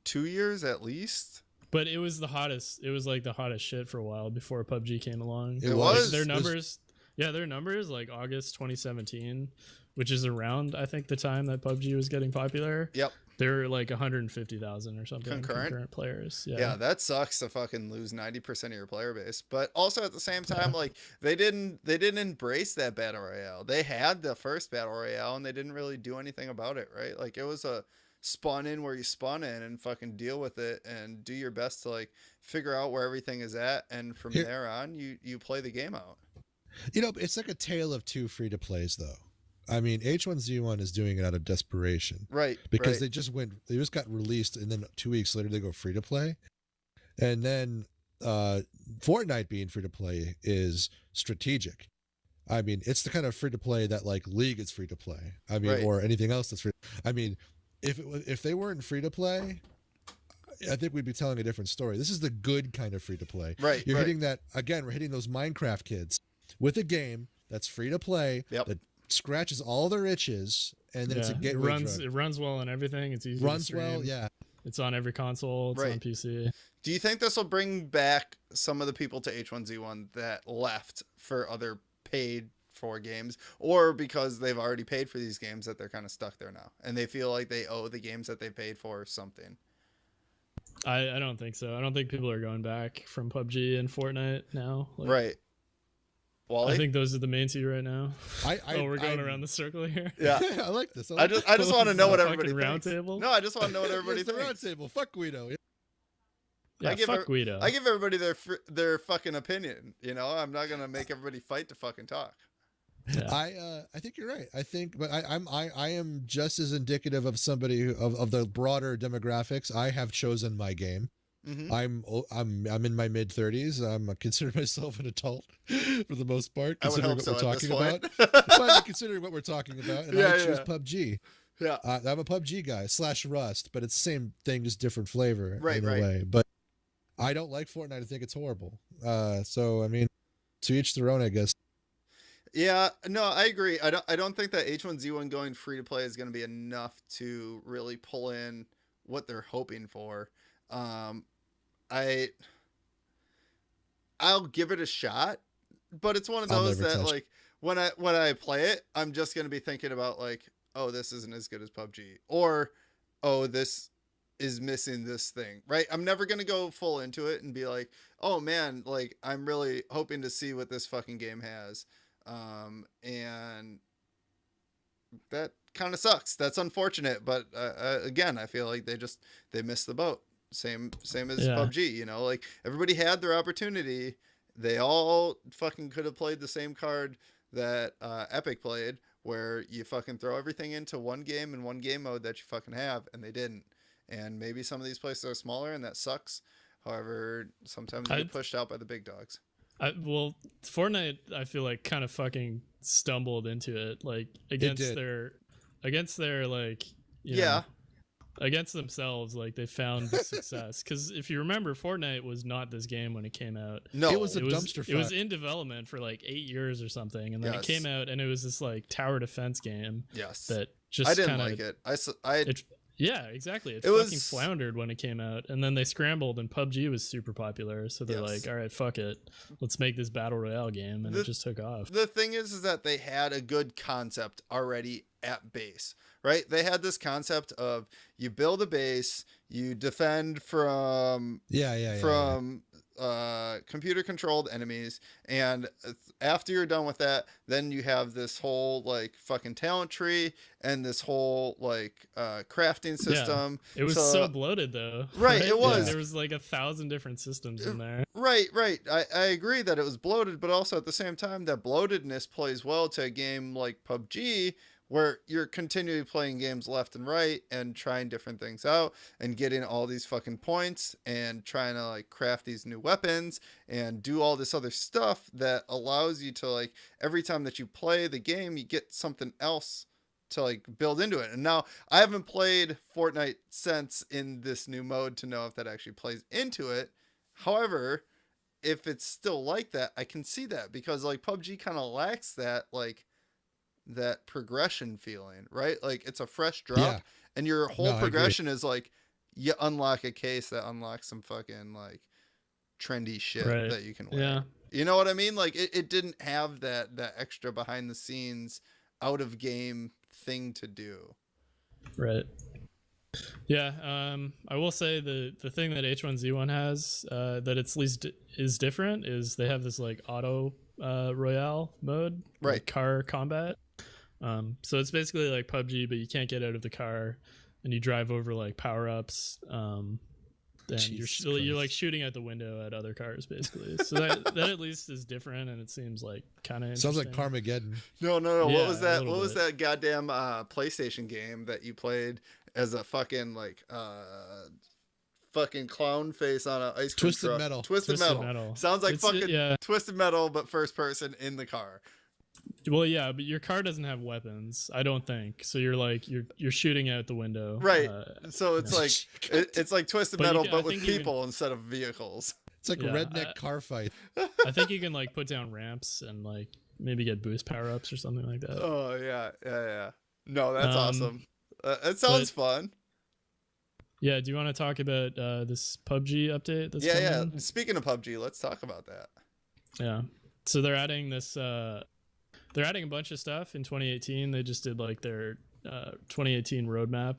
2 years at least.
But it was the hottest. It was like the hottest shit for a while before PUBG came along.
It was.
Their numbers. Yeah, their numbers like August 2017, which is around I think the time that PUBG was getting popular.
Yep.
There are like 150,000 or something
Concurrent
players.
Yeah, that sucks to fucking lose 90% of your player base. But also at the same time, like they didn't embrace that battle royale. They had the first battle royale and they didn't really do anything about it, right? Like it was a spawn in where you spawn in and fucking deal with it and do your best to like figure out where everything is at, and from there on you play the game out.
You know, it's like a tale of two free-to-plays though. I mean, H1Z1 is doing it out of desperation.
Right.
Because they just got released and then 2 weeks later they go free to play. And then Fortnite being free to play is strategic. I mean, it's the kind of free to play that like League is free to play. I mean, or anything else that's free. I mean, if they weren't free to play, I think we'd be telling a different story. This is the good kind of free to play.
Right.
You're hitting that again, we're hitting those Minecraft kids with a game that's free to play that scratches all their itches, and then it's a gateway drug.
It runs well on everything. It's easy to stream.
Well, yeah.
It's on every console. It's on PC.
Do you think this will bring back some of the people to H1Z1 that left for other paid for games, or because they've already paid for these games that they're kind of stuck there now and they feel like they owe the games that they paid for something?
I don't think so. I don't think people are going back from PUBG and Fortnite now. Like,
right. Wally?
I think those are the main two right now. We're going around the circle here.
Yeah,
I like this.
I just want to know what everybody thinks.
Round table?
No, I just want to know what everybody thinks.
Round table. Fuck Gweedo.
Yeah, fuck Gweedo.
I give everybody their fucking opinion. You know, I'm not gonna make everybody fight to fucking talk.
Yeah.
I think you're right. I think, but I am just as indicative of somebody of the broader demographics. I have chosen my game. Mm-hmm. I'm in my mid 30s. I'm consider myself an adult for the most part, considering what we're talking about. But considering what we're talking about, and I choose PUBG.
Yeah,
I'm a PUBG guy / Rust, but it's the same thing, just different flavor in a way. But I don't like Fortnite. I think it's horrible. So I mean, to each their own, I guess.
Yeah, no, I agree. I don't think that H1Z1 going free to play is going to be enough to really pull in what they're hoping for. I'll give it a shot, but it's one of those that like when I play it, I'm just going to be thinking about like, oh, this isn't as good as PUBG, or oh, this is missing this thing, right? I'm never going to go full into it and be like, oh man, like I'm really hoping to see what this fucking game has. And that kind of sucks. That's unfortunate, but again, I feel like they missed the boat. Same as PUBG, you know, like everybody had their opportunity. They all fucking could have played the same card that Epic played, where you fucking throw everything into one game and one game mode that you fucking have, and they didn't. And maybe some of these places are smaller and that sucks. However, sometimes you get pushed out by the big dogs.
Well, Fortnite, I feel like kind of fucking stumbled into it, like against their like, you know, against themselves. Like they found the success, because if you remember, Fortnite was not this game when it came out.
No,
it was a dumpster fire.
It was in development for like 8 years or something, and then it came out, and it was this like tower defense game.
Yes,
that just
I didn't like it.
Yeah, exactly. It fucking floundered when it came out, and then they scrambled, and PUBG was super popular. So they're like, all right, fuck it. Let's make this battle royale game, and it just took off.
The thing is that they had a good concept already at base, right? They had this concept of you build a base, you defend from computer controlled enemies, and after you're done with that, then you have this whole like fucking talent tree and this whole like crafting system.
It was so bloated though.
Right? It was.
There was like 1,000 different systems in there.
Right. I agree that it was bloated, but also at the same time, that bloatedness plays well to a game like PUBG, where you're continually playing games left and right and trying different things out and getting all these fucking points and trying to like craft these new weapons and do all this other stuff that allows you to like, every time that you play the game, you get something else to like build into it. And now I haven't played Fortnite since in this new mode to know if that actually plays into it. However, if it's still like that, I can see that, because like PUBG kind of lacks that, like, that progression feeling, right? Like it's a fresh drop, and your whole progression is like you unlock a case that unlocks some fucking like trendy shit that you can wear.
Yeah.
You know what I mean? Like it didn't have that extra behind the scenes out of game thing to do.
Right. Yeah, I will say the thing that H1Z1 has that it's least is different is they have this like auto royale mode,
Right.
like car combat. So it's basically like PUBG, but you can't get out of the car, and you drive over like power ups. And you're like shooting out the window at other cars, basically. So that at least is different, and it seems like kind of
Sounds like Carmageddon.
No.
Yeah,
What was that?
a
What
little
was
bit.
that goddamn PlayStation game that you played as a fucking like fucking clown face on an ice cream
Twisted
truck?
Metal.
Twisted Metal. Sounds like fucking
yeah.
Twisted Metal, but first person in the car.
Well, yeah, but your car doesn't have weapons, I don't think. So you're like you're shooting out the window,
Right. So it's
yeah.
like it's like Twisted
But you
Metal,
can-
but
I
with
think you
people instead of vehicles.
It's like
Yeah,
a redneck car fight.
I think you can like put down ramps and like maybe get boost power ups or something like that.
Oh yeah. No, that's
Um,
awesome. It sounds fun.
Yeah, do you want to talk about this PUBG update that's
Yeah.
coming?
Speaking of PUBG, let's talk about that.
Yeah. So they're adding this they're adding a bunch of stuff in 2018. They just did like their 2018 roadmap.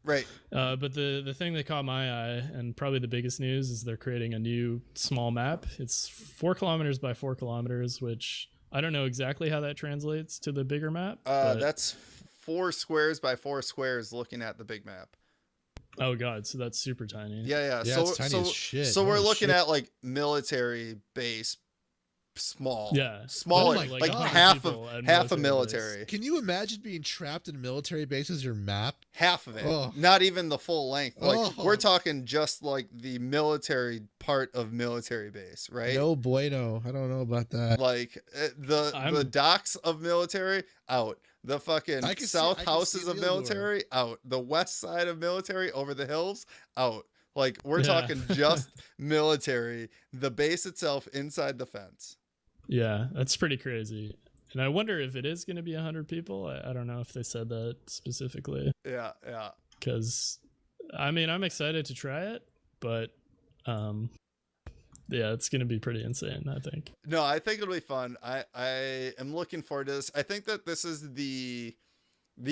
Right.
But the thing that caught my eye, and probably the biggest news, is they're creating a new small map. It's 4 kilometers by 4 kilometers, which I don't know exactly how that translates to the bigger map.
That's 4 squares by 4 squares looking at the big map.
Oh god, so that's super tiny.
Yeah.
Yeah, it's tiny as shit.
So we're
Holy
looking
shit.
at like military base, small.
Yeah.
Smaller,
Oh my
like
God.
half
People at
of
military
military.
Can you imagine being trapped in a military base as your map?
Half of it.
Oh.
Not even the full length. Like
Oh.
we're talking just like the military part of military base, right?
No bueno. I don't know about that.
Like the docks of military out. The fucking
I can
south
see- I can
houses
see
of
the allure.
military out. The west side of military over the hills out. Like we're
Yeah.
talking just military. The base itself inside the fence.
Yeah, that's pretty crazy. And I wonder if it is going to be 100 people. I don't know if they said that specifically.
Yeah.
Because, I mean, I'm excited to try it, but yeah, it's going to be pretty insane, I think.
No, I think it'll be fun. I am looking forward to this. I think that this is the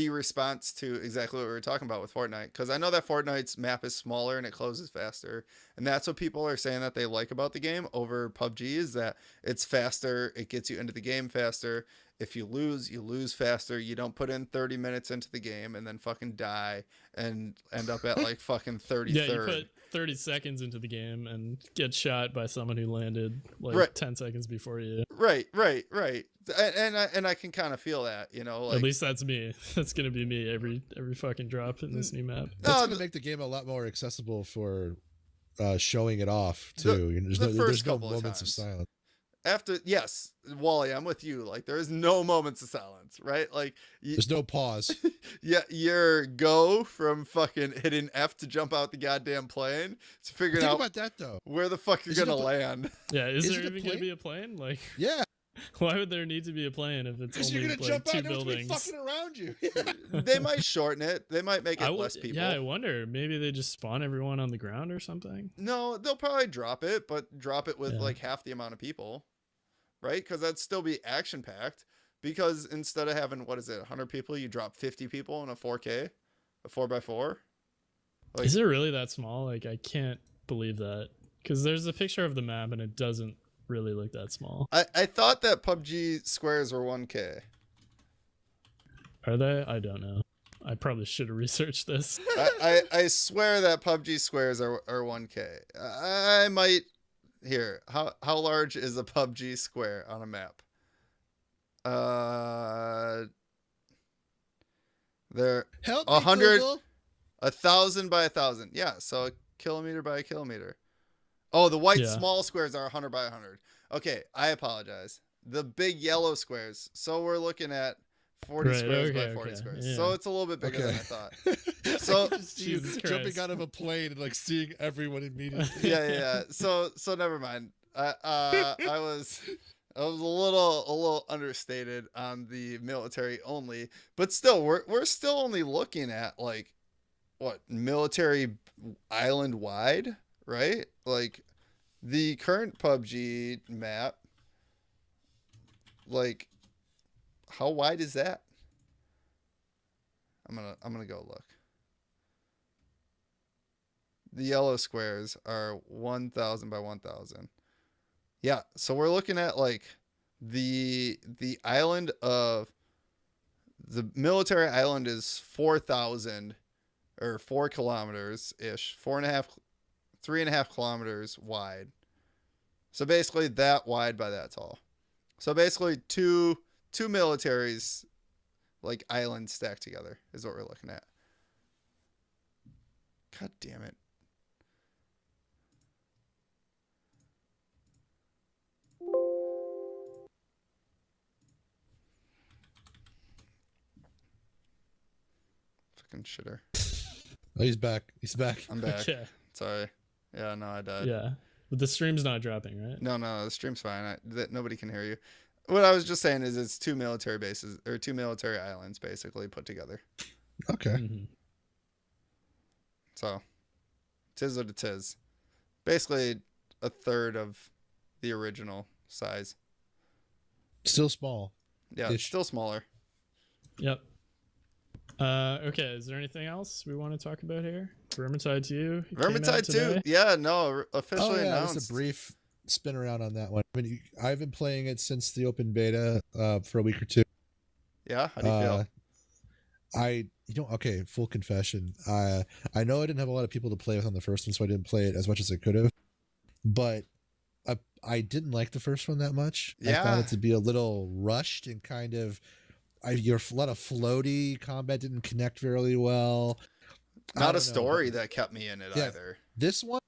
response to exactly what we were talking about with Fortnite, because I know that Fortnite's map is smaller and it closes faster, and that's what people are saying that they like about the game over PUBG, is that it's faster, it gets you into the game faster. If you lose faster. You don't put in 30 minutes into the game and then fucking die and end up at like fucking 33rd.
Yeah, you put 30 seconds into the game and get shot by someone who landed like
Right.
10 seconds before you.
Right. And I can kind of feel that, you know, like
At least that's me. That's gonna be me every fucking drop in this new map.
That's
No,
going to make the game a lot more accessible for showing it off
The-
too. You know,
the
there's
first
no
couple of
moments of
times.
silence.
after, yes, Wally, I'm with you. Like there is no moments of silence, right? Like
There's no pause.
yeah, your go from fucking hitting F to jump out the goddamn plane to figuring
Think
out
about that though.
where the fuck you're
Is it
gonna
a
land.
Yeah, is
Is
there
it a
even gonna
plane?
be a plane? Like,
Yeah,
why would there need to be a plane if it's
because
only
you're gonna
like
jump
two
out and it's gonna be
buildings?
fucking around you.
They might shorten it. They might make it
I w-
less people.
Yeah, I wonder. Maybe they just spawn everyone on the ground or something.
No, they'll probably drop it, but drop it with
Yeah.
like half the amount of people, right? Because that'd still be action packed. Because instead of having, what is it, 100 people, you drop 50 people in a 4K, a 4x4. Like,
Is it really that small? Like, I can't believe that. Because there's a picture of the map and it doesn't really look that small.
I thought that PUBG squares were 1K.
Are they? I don't know. I probably should have researched this.
I swear that PUBG squares are 1K. I might. Here, how large is a PUBG square on a map? They're
Help
100
Google.
1,000 by 1,000. Yeah, so a kilometer by a kilometer. Oh, the white
Yeah.
small squares are 100 by 100. Okay, I apologize. The big yellow squares. So we're looking at 40
Right,
squares by
okay,
40
okay,
squares.
yeah.
So it's a little bit bigger than I
Okay.
thought.
I
So-
can just see you
Jesus
jumping
Christ.
out of a plane and like seeing everyone immediately.
Yeah. So never mind. I was a little understated on the military only, but still we're still only looking at like what, military island wide, right? Like the current PUBG map, like how wide is that? I'm gonna go look. the yellow squares are 1,000 by 1,000. Yeah, so we're looking at like the island of the military island is 4,000 or 4 kilometers ish, 3.5 kilometers wide. So basically that wide by that tall. So basically two militaries like islands stacked together is what we're looking at. God damn it. Fucking shitter.
Oh, he's back. He's back.
I'm back.
Yeah.
Sorry. Yeah, no, I died.
Yeah. But the stream's not dropping, right?
No, the stream's fine. Nobody can hear you. What I was just saying is it's 2 military bases or 2 military islands basically put together.
Okay.
Mm-hmm.
So, tis what it is. Basically, a third of the original size.
Still small.
Yeah, it's still smaller.
Yep. Okay, is there anything else we want to talk about here? Vermintide 2?
Vermintide 2. Yeah, no, officially announced.
Just a brief spin around on that one. I mean, I've been playing it since the open beta for a week or two.
Yeah, how do you feel?
Okay, full confession. I know I didn't have a lot of people to play with on the first one, so I didn't play it as much as I could have. But I didn't like the first one that much.
Yeah.
I found it to be a little rushed and kind of a lot of floaty combat didn't connect very well.
Not a story that kept me in it either.
This one,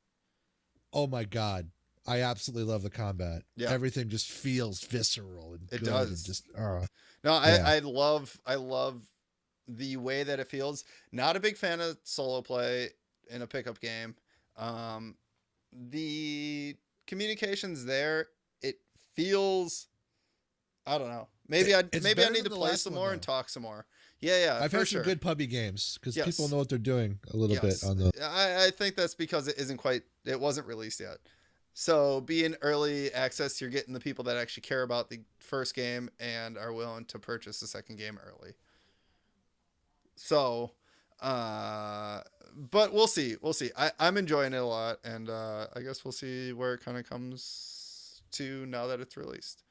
oh my god, I absolutely love the combat.
Yeah,
everything just feels visceral and
it
good
does.
And just
no, I love the way that it feels. Not a big fan of solo play in a pickup game. The communications there, it feels, I don't know. Maybe I need to play some more and talk some more. Yeah,
I've heard some good PUBG games because people know what they're doing a little bit on the.
I think that's because it wasn't released yet. So being early access, you're getting the people that actually care about the first game and are willing to purchase the second game early. So, but we'll see. I'm enjoying it a lot, and I guess we'll see where it kind of comes to now that it's released.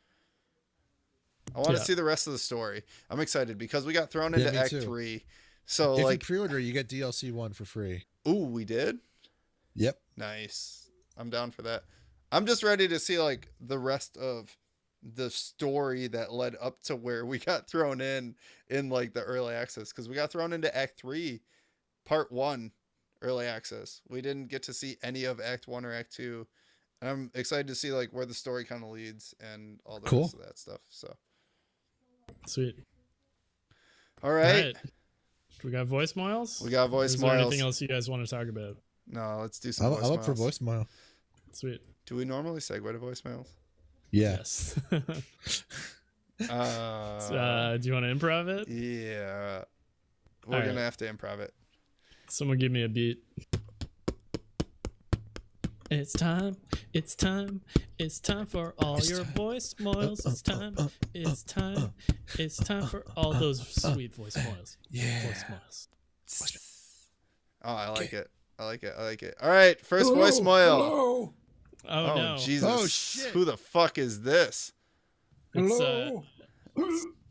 I want to see the rest of the story. I'm excited because we got thrown into Act 3. So
if you pre-order, you get DLC 1 for free.
Ooh, we did?
Yep.
Nice. I'm down for that. I'm just ready to see like the rest of the story that led up to where we got thrown in like the early access, because we got thrown into Act 3, Part 1 early access. We didn't get to see any of Act 1 or Act 2. And I'm excited to see like where the story kind of leads and all the rest of that stuff. So
sweet.
All right.
We got voicemails?
We got voicemails.
Is there anything else you guys want to talk about?
No, let's do some voicemails.
I'm up for voicemail.
Sweet.
Do we normally segue to voicemails?
Yes. Do you want to improv it?
Yeah. We're going to have to improv it.
Someone give me a beat. It's time for all your voicemails. It's time for all those sweet voicemails.
Yeah.
Voicemails.
Oh, I like it. All right, first voicemail.
Hello.
Oh no.
Jesus.
Oh shit.
Who the fuck is this?
Hello.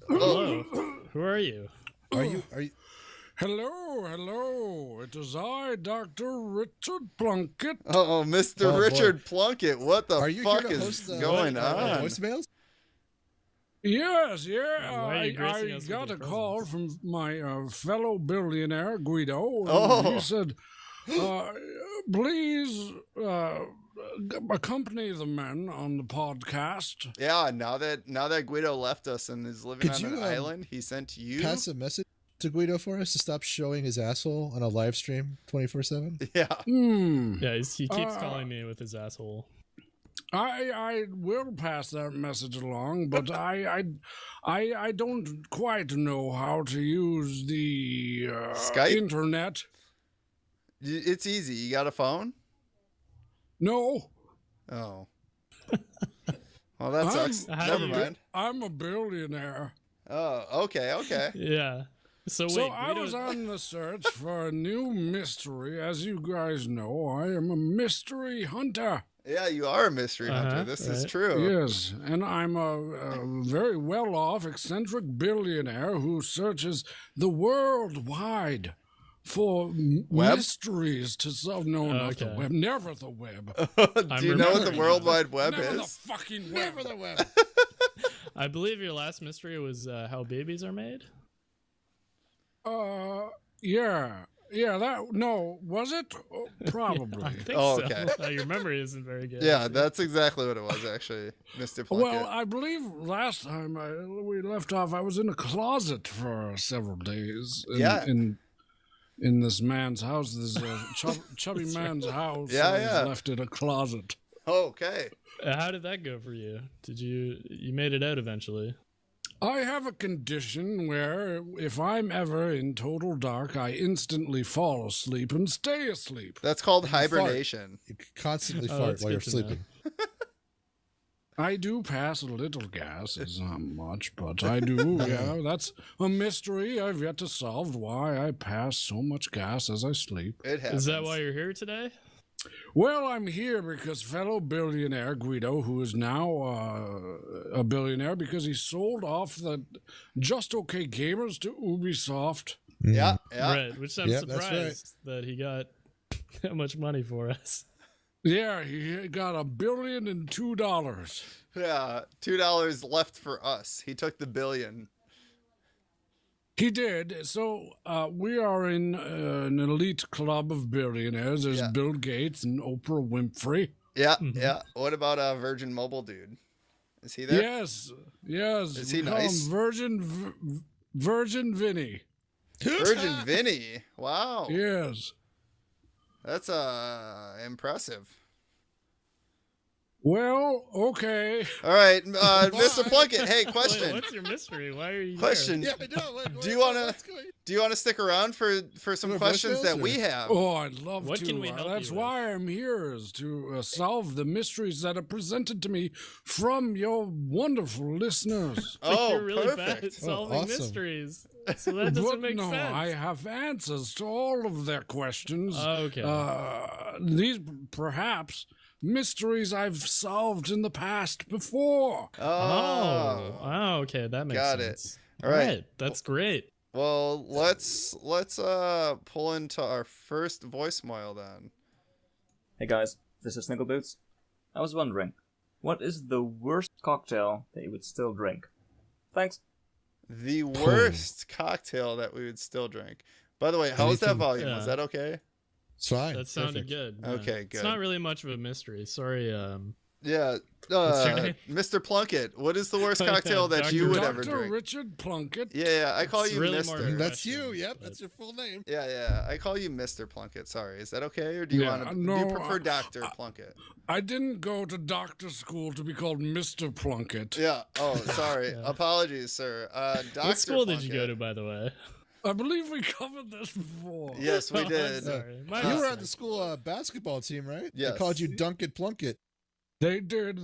Hello. Who are you?
Are you
Hello. It is I, Dr. Richard Plunkett.
Oh, Mr. Richard Plunkett. What the fuck
here to
is
host the
going on?
voicemails?
Yes,
Why are you gracing
I
us with
got
your
a call from my fellow billionaire, Gweedo.
Oh.
He said, please accompany the men on the podcast.
Yeah, now that Gweedo left us and is living on an island, he sent you.
Pass a message to Gweedo for us to stop showing his asshole on a live stream 24/7.
Yeah.
Yeah, he keeps calling me with his asshole.
I will pass that message along, but I don't quite know how to use the
Skype?
internet.
It's easy. You got a phone?
No.
Oh. Well, that sucks. Never mind.
I'm a billionaire.
Oh, okay.
Yeah. So wait,
So I
Gweedo-
was on the search for a new mystery. As you guys know, I am a mystery hunter.
Yeah, you are a mystery hunter.
Uh-huh,
This is
right.
true.
Yes, and I'm a very well-off, eccentric billionaire who searches the world wide for
Web?
mysteries to solve. No, not the
Okay.
web. Never the web.
Do you know what the
remembering
World
that.
Wide Web
Never the
is?
fucking web.
Never the web.
I believe your last mystery was how babies are made.
Yeah. That no, was it? Oh, probably.
I think
Oh,
so.
okay.
Your memory isn't very good.
Yeah, that's exactly what it was, actually, Mr. Plunkett.
Well, I believe last time we left off, I was in a closet for several days. In this man's house, this chubby man's house.
Yeah,
I was
yeah.
left in a closet.
Okay.
How did that go for you? Did you made it out eventually?
I have a condition where if I'm ever in total dark, I instantly fall asleep and stay asleep.
That's called hibernation.
You constantly
Oh,
fart
that's
while you're
good to know.
sleeping.
I do pass a little gas, it's not much, but I do, yeah. That's a mystery I've yet to solve, why I pass so much gas as I sleep.
It happens.
Is that why you're here today?
Well, I'm here because fellow billionaire Gweedo, who is now a billionaire because he sold off the Just Okay Gamers to Ubisoft.
Yeah, yeah.
Right, which I'm
Yep, that's
surprised that he got that much money for us.
Yeah, he got $1 billion and $2.
Yeah, $2 left for us. He took the billion.
He did. So we are in an elite club of billionaires. There's
Yeah.
Bill Gates and Oprah Winfrey.
Yeah,
Mhm.
yeah. What about Virgin Mobile dude? Is he there?
Yes.
Is he
we call him
nice?
Virgin Vinny.
Virgin Vinny. Wow.
Yes.
That's impressive.
Well, okay.
All right, Mr. Plunkett. Hey,
Wait,
question.
what's your mystery? Why are you
Question.
Yeah, I know.
Do you wanna- Do you want to stick around for some
For
questions
voicemails,
that
or-
we have?
Oh, I'd love
What
to.
can we help
That's
you
why I'm here, is to solve the mysteries that are presented to me from your wonderful listeners.
Oh,
You're really bad at
perfect.
solving
awesome.
mysteries. So that doesn't
But
make
no,
sense.
I have answers to all of their questions.
Okay.
These perhaps mysteries I've solved in the past before.
Oh, okay, that makes
Got it.
sense.
All right.
That's great.
Well, let's pull into our first voicemail then.
Hey guys, this is Snickleboots. I was wondering, what is the worst cocktail that you would still drink? Thanks.
The worst cocktail that we would still drink. By the way, how was that
Anything-
volume?
Yeah.
Was that okay?
It's fine.
That sounded
Perfect.
good. yeah.
Okay,
It's
good.
not really much of a mystery. Sorry.
Yeah.
What's your name?
Mr. Plunkett, what is the worst
Oh, yeah,
cocktail that
Dr.
you would
Dr.
ever drink?
Richard Plunkett.
Yeah, I call
It's
you
really
Mr.
more
That's
Question,
you. Yep,
but-
that's your full name.
Yeah, I call you Mr. Plunkett. Sorry, is that okay, or do you
Yeah,
want to?
no,
do you prefer Dr. Plunkett?
I didn't go to doctor school to be called Mr. Plunkett.
Yeah. Oh, sorry.
Yeah.
Apologies, sir. Dr.
what school did you go
Plunkett.
to, by the way?
I believe we covered this before.
Yes, we
Oh, I'm
did.
sorry. My
You were
mistake.
on the school basketball team, right?
Yes.
They called you Dunkett Plunkett.
They did.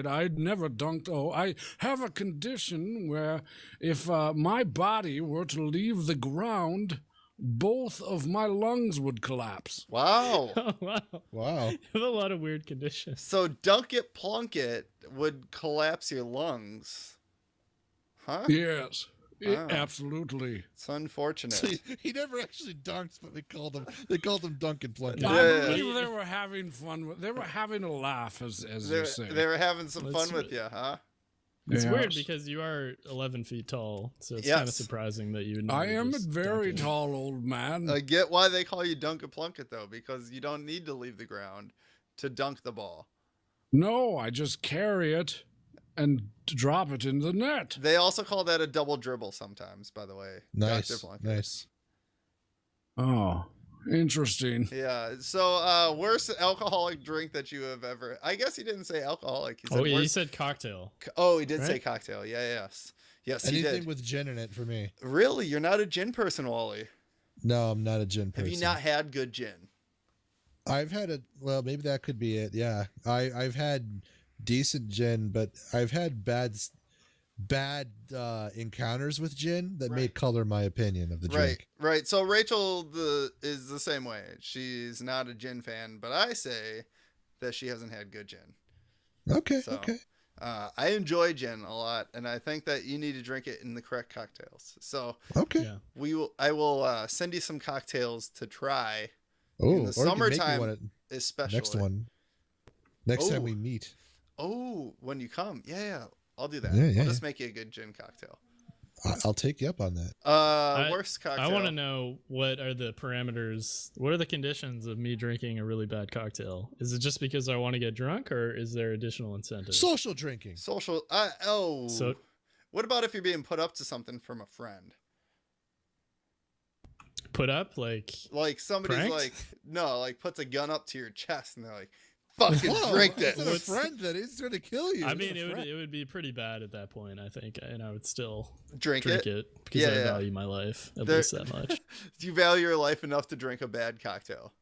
I'd never dunked. Oh, I have a condition where if my body were to leave the ground, both of my lungs would collapse.
Wow.
Oh, wow.
Wow.
You have a lot of weird conditions.
So Dunkett Plunkett would collapse your lungs. Huh?
Yes,
Ah.
absolutely.
It's unfortunate.
So he never actually dunked, but they called him Dunkett Plunkett.
Yeah,
I
yeah.
believe they were having fun. They were having a laugh, as you say.
They were having some
That's
fun with you, huh?
It's
Yes.
weird because you are 11 feet tall, so it's kind of
Yes.
surprising that you would.
I
never
am a
just
very
dunk it.
tall old man.
I get why they call you Dunkett Plunkett, though, because you don't need to leave the ground to dunk the ball.
No, I just carry it and drop it in the net.
They also call that a double dribble sometimes, by the way.
Nice.
Dr. Plunkett.
Nice.
Oh, interesting.
Yeah. So, worst alcoholic drink that you have ever. I guess he didn't say alcoholic. He said
Oh, yeah, you
worst...
said cocktail.
Oh, he did say
Right?
cocktail. Yeah, yes. Yes, he
Anything
did.
with gin in it for me.
Really? You're not a gin person, Wally?
No, I'm not a gin person.
Have you not had good gin?
I've had a well, maybe that could be it. Yeah, I've had decent gin, but I've had bad bad encounters with gin that may color my opinion of the drink.
Right. So Rachel is the same way. She's not a gin fan, but I say that she hasn't had good gin.
Okay.
So,
Okay.
I enjoy gin a lot, and I think that you need to drink it in the correct cocktails. So
Okay.
Yeah.
I will send you some cocktails to try
Oh,
in the
or you can make me
summertime,
one
especially.
Next time
Oh.
we meet.
Oh, when you come, yeah, I'll do that.
Yeah,
I'll just make you a good gin cocktail.
I'll take you up on that.
Worst cocktail.
I want to know what are the parameters, what are the conditions of me drinking a really bad cocktail? Is it just because I want to get drunk, or is there additional incentive?
Social drinking.
Social.
So
What about if you're being put up to something from a friend?
put up like
somebody's
pranked?
puts a gun up to your chest and they're like, fucking drink
It's
this.
a friend that is going to kill you.
I
It's
mean,
a friend.
it would be pretty bad at that point, I think, and I would still
Drink
drink
it.
it because I value my life at least that much.
Do you value your life enough to drink a bad cocktail?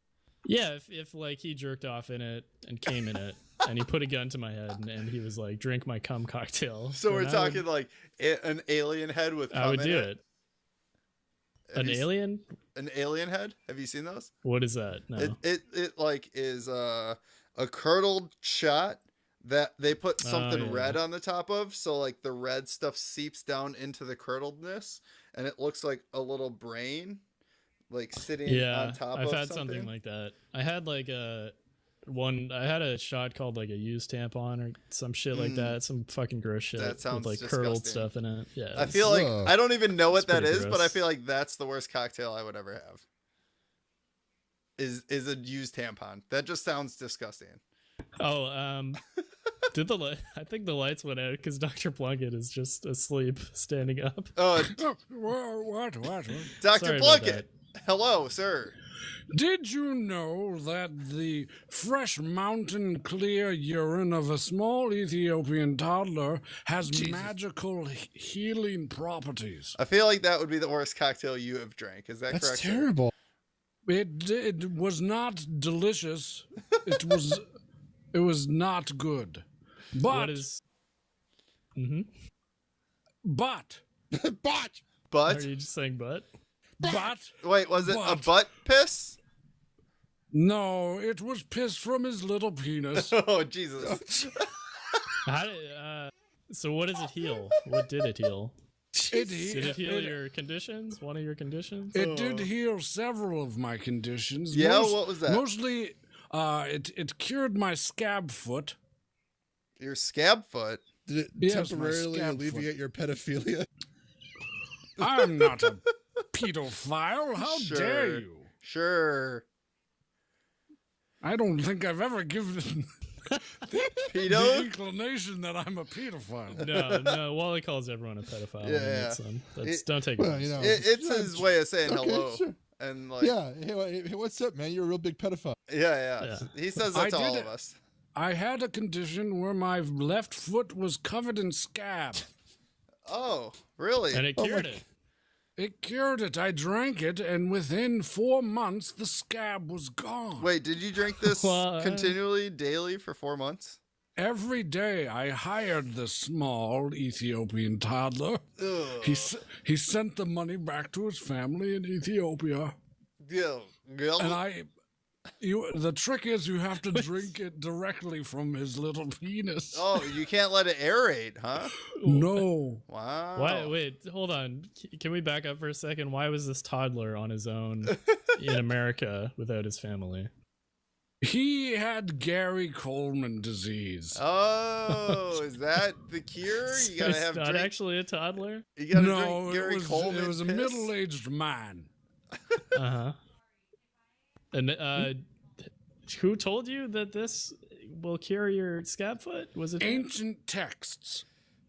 Yeah, if like he jerked off in it and came in it, and he put a gun to my head and he was like, "Drink my cum cocktail."
So we're
then
talking like an alien head with cum
I would
in
do
it.
it.
Have
An alien?
An alien head? Have you seen those?
What is that? No.
It like is a curdled shot that they put something
yeah.
red on the top of, so like the red stuff seeps down into the curdledness, and it looks like a little brain, like sitting on top of
I've had
something
like that. I had like I had a shot called like a used tampon or some shit like that. Some fucking gross shit
That sounds
with like
disgusting.
curdled stuff in it. Yeah.
I feel like I don't even know what that
pretty
is, but
gross.
I feel like that's the worst cocktail I would ever have. Is a used tampon. That just sounds disgusting.
Oh, I think the lights went out because Dr. Plunkett is just asleep, standing up.
Oh,
What?
Dr.
Sorry about
Plunkett. Hello, sir.
Did you know that the fresh mountain clear urine of a small Ethiopian toddler has magical healing properties?
I feel like that would be the worst cocktail you have drank. Is that
That's
correct? sir?
terrible.
It was not delicious. It was not good. But
What is? Mm-hmm.
but
But
Are you just saying but?
wait, was it a
But-
butt piss?
no, it was piss from his little penis.
Oh Jesus!
How did? So what does it heal? What did it heal? Did it heal your conditions? One of your conditions?
It did heal several of my conditions.
Yeah, what was that?
Mostly, it cured my scab foot.
Your scab foot.
Did it
Yes, my
temporarily
scab
alleviate your pedophilia?
I'm not a pedophile. How dare you?
Sure.
I don't think I've ever given the
Pedo?
inclination that I'm a pedophile.
No. Wally calls everyone a pedophile.
Yeah.
Don't take
Well,
it.
you know,
It's his way of saying
okay,
hello.
sure.
And like,
Yeah. Hey, what's up, man? You're a real big pedophile.
yeah. He says that
I
to all
did
of us.
I had a condition where my left foot was covered in scab.
Oh, really?
And it cured it.
It cured it. I drank it, and within 4 months, the scab was gone.
Wait, did you drink this
What?
continually, daily for 4 months?
Every day, I hired the small Ethiopian toddler.
Ugh.
He sent the money back to his family in Ethiopia.
Yeah.
And the trick is you have to drink it directly from his little penis.
Oh, you can't let it aerate, huh?
No.
Wow.
Why? Wait, hold on. Can we back up for a second? Why was this toddler on his own in America without his family?
He had Gary Coleman disease.
Oh, is that the cure? You gotta
It's
have
not
drink.
actually a toddler.
You gotta
No,
drink Gary Coleman.
it was a
piss?
middle-aged man.
Uh-huh. And who told you that this will cure your scab foot? Was it
Ancient texts.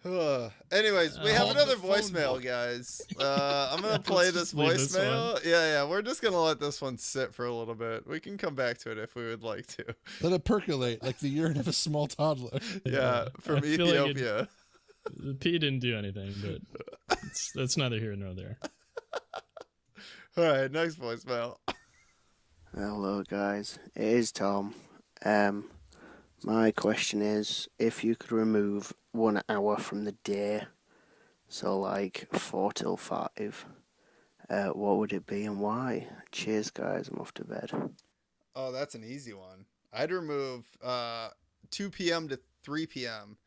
Anyways, we have
Hold
another
the phone
voicemail,
book.
guys. I'm gonna play this
just leave this
voicemail. Yeah, we're just gonna let this one sit for a little bit. We can come back to it if we would like to.
Let it percolate like the urine of a small toddler.
Yeah, from
I feel like
Ethiopia.
The P didn't do anything, but that's neither here nor there.
All right, next voicemail.
Hello guys, it is Tom. My question is, if you could remove 1 hour from the day, So like 4 till 5. What would it be and why? Cheers, guys. I'm off to bed.
Oh, that's an easy one. I'd remove 2 p.m. to 3 p.m.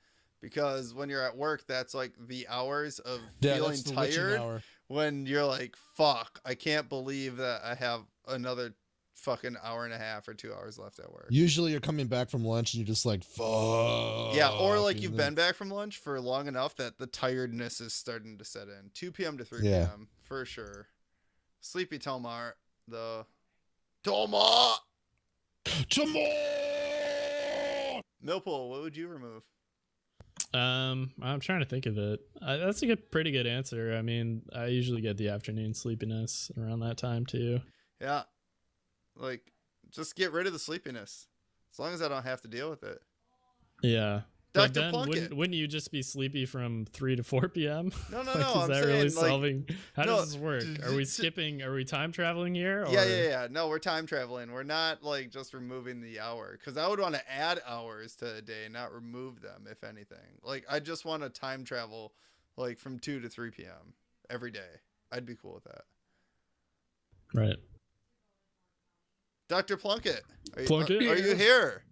because when you're at work, that's like the hours of feeling
that's the witching
tired.
hour.
When you're like, fuck, I can't believe that I have another fucking hour and a half or 2 hours left at work.
Usually you're coming back from lunch and you're just like, fuck.
Yeah, or like
and
you've
then-
been back from lunch for long enough that the tiredness is starting to set in. 2 p.m. to 3
Yeah.
p.m. for sure. Sleepy Tomar, the Tomar Millpool. What would you remove?
I'm trying to think of it. That's a pretty good answer. I mean, I usually get the afternoon sleepiness around that time too.
Yeah, like just get rid of the sleepiness, as long as I don't have to deal with it.
Yeah. But
Dr.
then
Plunkett.
wouldn't you just be sleepy from 3 to 4 p.m.?
No,
Like,
no.
is
I'm
that
saying,
really
like,
solving? How
no,
does this work? Are we skipping? Are we time traveling here? Or?
Yeah. No, we're time traveling. We're not like just removing the hour, because I would want to add hours to a day, not remove them. If anything, like I just want to time travel, like from 2 to 3 p.m. every day. I'd be cool with that.
Right.
Dr. Plunkett,
Plunkett?
are you here?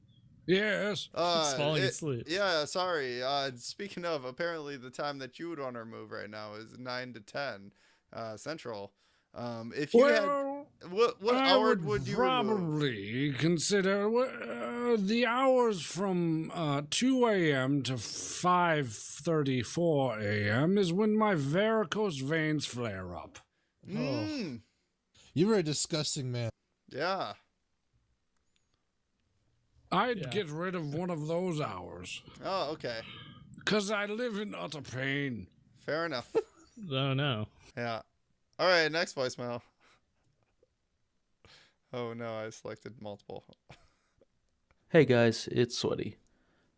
Yes.
It's falling asleep.
Yeah, sorry. Speaking of, apparently the time that you would want to remove right now is 9 to 10 Central. If you had, what
I
hour would you remove?
probably consider the hours from 2 a.m. to 5:34 a.m. is when my varicose veins flare up.
Mm,
You were a disgusting man.
yeah.
I'd get rid of one of those hours.
Oh, okay.
Because I live in utter pain.
Fair enough.
Oh no.
Yeah. All right, next voicemail. Oh no, I selected multiple.
Hey guys, it's Sweaty.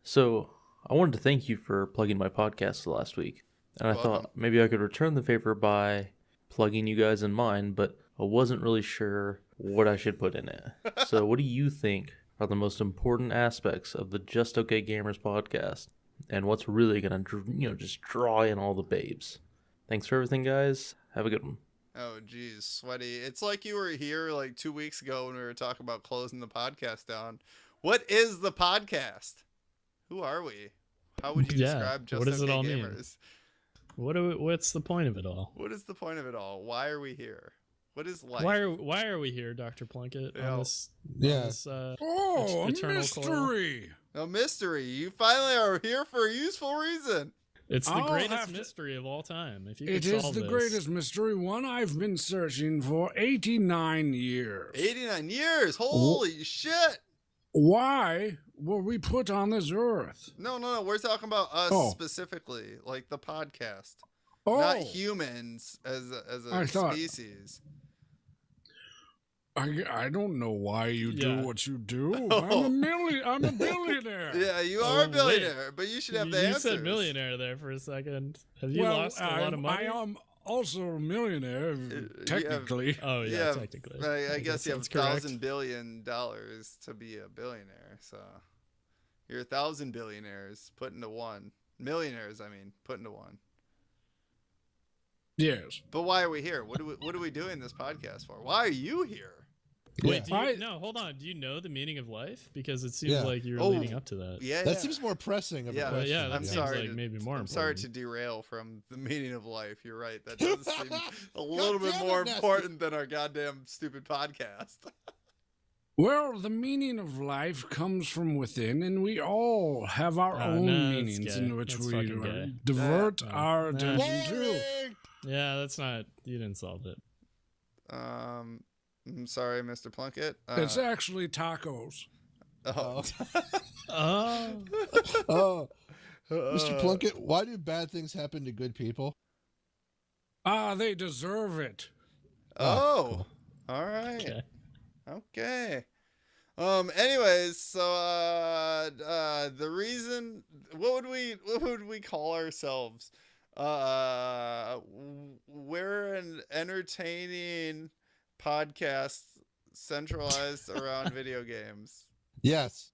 So, I wanted to thank you for plugging my podcast last week. And I
Welcome.
thought maybe I could return the favor by plugging you guys in mine, but I wasn't really sure what I should put in it. So, what do you think are the most important aspects of the Just Okay Gamers podcast? And what's really going to, just draw in all the babes? Thanks for everything, guys. Have a good one.
Oh, geez, Sweaty. It's like you were here like 2 weeks ago when we were talking about closing the podcast down. What is the podcast? Who are we? How would you describe Just
what does
Okay
it all mean?
Gamers?
What's the point of it all?
What is the point of it all? Why are we here? What is life?
Why are we here, Dr. Plunkett?
Yeah.
On this,
Yeah.
on this,
Oh, a
eternal
mystery.
A mystery. You finally are here for a useful reason.
it's the
I'll
greatest
have to-
mystery of all time. If you
It
could
is
solve
the
this.
greatest mystery, one I've been searching for 89 years.
89 years. Holy shit.
Why were we put on this earth?
No. We're talking about us
Oh.
specifically, like the podcast,
Oh,
not humans as
I
a
thought-
species.
I don't know why you
Yeah.
do what you do.
Oh.
I'm a billionaire.
Yeah, you are a
wait.
billionaire, but you should have the
you
answers.
said millionaire there for a second. Have you
Well,
lost a lot of money?
I am also a millionaire,
have-
technically.
Oh yeah,
Yeah,
technically.
I guess you have
that's correct.
$1,000 billion to be a billionaire. So you're 1,000 billionaires put into one. Millionaires, I mean, put into one.
Yes.
But why are we here? What are we doing this podcast for? Why are you here?
Wait, do you,
I-
no, hold on. Do you know the meaning of life? Because it seems
Yeah.
like you're
Oh,
leading up to that.
Yeah,
That seems more pressing of
Yeah.
a
But
question.
yeah, that
I'm
seems
sorry
like
to-
maybe more
I'm
important.
sorry to derail from the meaning of life. You're right. That does seem a little bit
damn it,
more
Nasty.
important than our goddamn stupid podcast.
Well, the meaning of life comes from within, and we all have our
Oh,
own
no, that's
meanings
gay.
in which
That's
we
fucking gay.
divert
Nah.
our
Nah.
attention to.
Boring!
Yeah, that's not. You didn't solve it.
I'm sorry, Mr. Plunkett.
It's actually tacos.
Oh.
Oh,
Oh, Mr. Plunkett, why do bad things happen to good people?
They deserve it.
Oh. All right.
okay.
Okay. Anyways, so the reason what would we call ourselves? We're an entertaining podcast centralized around video games.
Yes.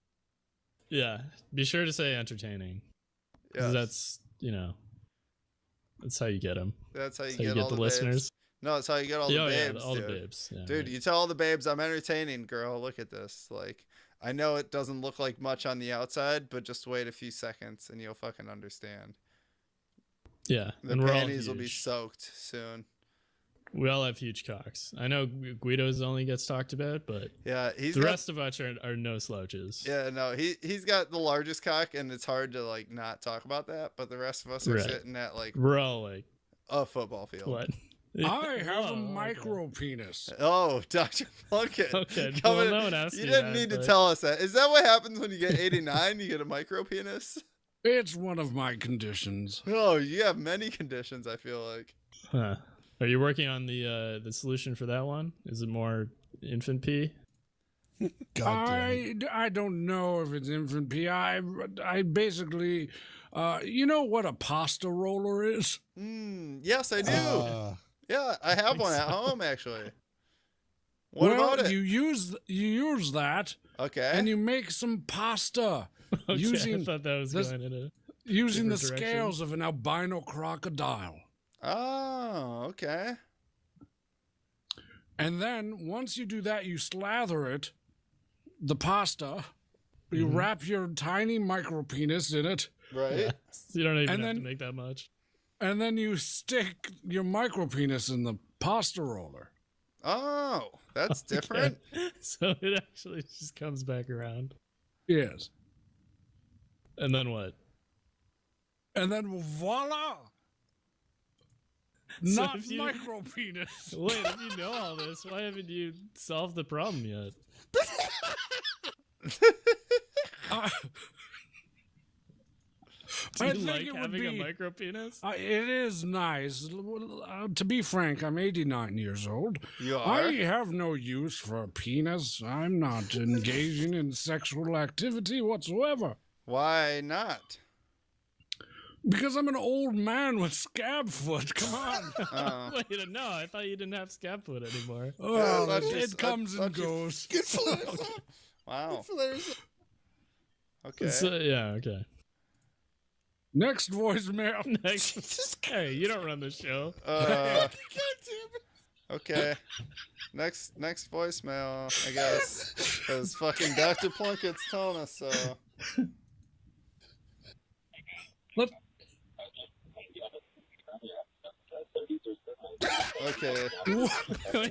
Yeah, be sure to say entertaining. 'Cause
Yes.
that's That's how you get them.
That's how you
That's
get all
the
the
listeners.
Babes. No, it's how you get all the babes,
all
dude.
the babes. Yeah,
Dude,
right.
you tell all the babes I'm entertaining, girl. Look at this. Like, I know it doesn't look like much on the outside, but just wait a few seconds and you'll fucking understand.
Yeah,
The
and we're all
panties will be
huge.
soaked soon.
We all have huge cocks. I know Guido's only gets talked about, but
Yeah,
the rest of us are no slouches.
Yeah, no, he's got the largest cock, and it's hard to like not talk about that. But the rest of us are
Right.
sitting at like
We're all like,
a football field.
what?
I have
Oh,
a
okay.
micro penis.
Oh, Dr. Plunkett.
Okay,
Coming-
well, no one asked
you
me
didn't
that,
need to
but-
tell us that. Is that what happens when you get 89? You get a micro penis?
It's one of my conditions.
Oh, you have many conditions, I feel like.
Huh. Are you working on the solution for that one? Is it more infant pee?
God damn it.
I don't know if it's infant pee. I basically, you know what a pasta roller is?
Yes, I do. Yeah, I have one at home, actually. What
well,
about it?
you use that
Okay.
and you make some pasta
Okay,
using
I thought that was
this-
going in a
using the
different direction.
scales of an albino crocodile.
Oh, okay.
And then once you do that, you slather it, the pasta. You
Mm-hmm.
wrap your tiny micro penis in it,
Right.
Yeah. You don't even
And
have to
then-
make that much.
and then you stick your micro penis in the pasta roller.
Oh, that's different.
Okay. So it actually just comes back around.
Yes.
And then what?
And then voila!
So
Not
if you-
micro penis.
Wait, if you know all this, why haven't you solved the problem yet? Do
I
you
think
like
it would
having a
be.
micro penis?
It is nice. To be frank, I'm 89 years old.
You are?
I have no use for a penis. I'm not engaging in sexual activity whatsoever.
Why not?
Because I'm an old man with scab foot. Come on.
Oh.
Wait, no, I thought you didn't have scab foot anymore.
Oh,
that's
it
just-
comes and
that's just-
goes.
Good for
Wow.
Larissa.
Okay.
So, yeah, okay.
Next voicemail.
Next. Hey, you don't run the show.
Okay. Next voicemail, I guess. Because fucking Dr. Plunkett's telling us so.
Let-
Okay.
What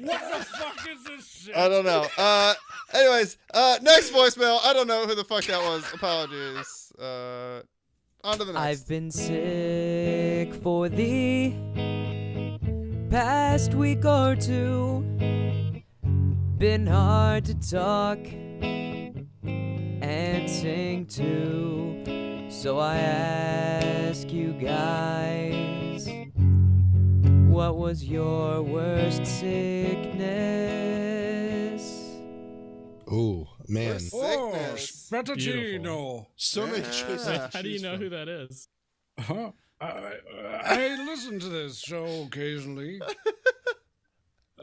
the fuck is this shit?
I don't know. Anyways, next voicemail. I don't know who the fuck that was. Apologies. On to the next.
I've been sick for the past week or two. Been hard to talk and sing to. So I ask you guys, what was your worst sickness?
Oh, man.
Worst
Oh,
sickness.
Spettatino.
So many
Yeah.
choices.
How do you know who that is?
Huh? I listen to this show occasionally.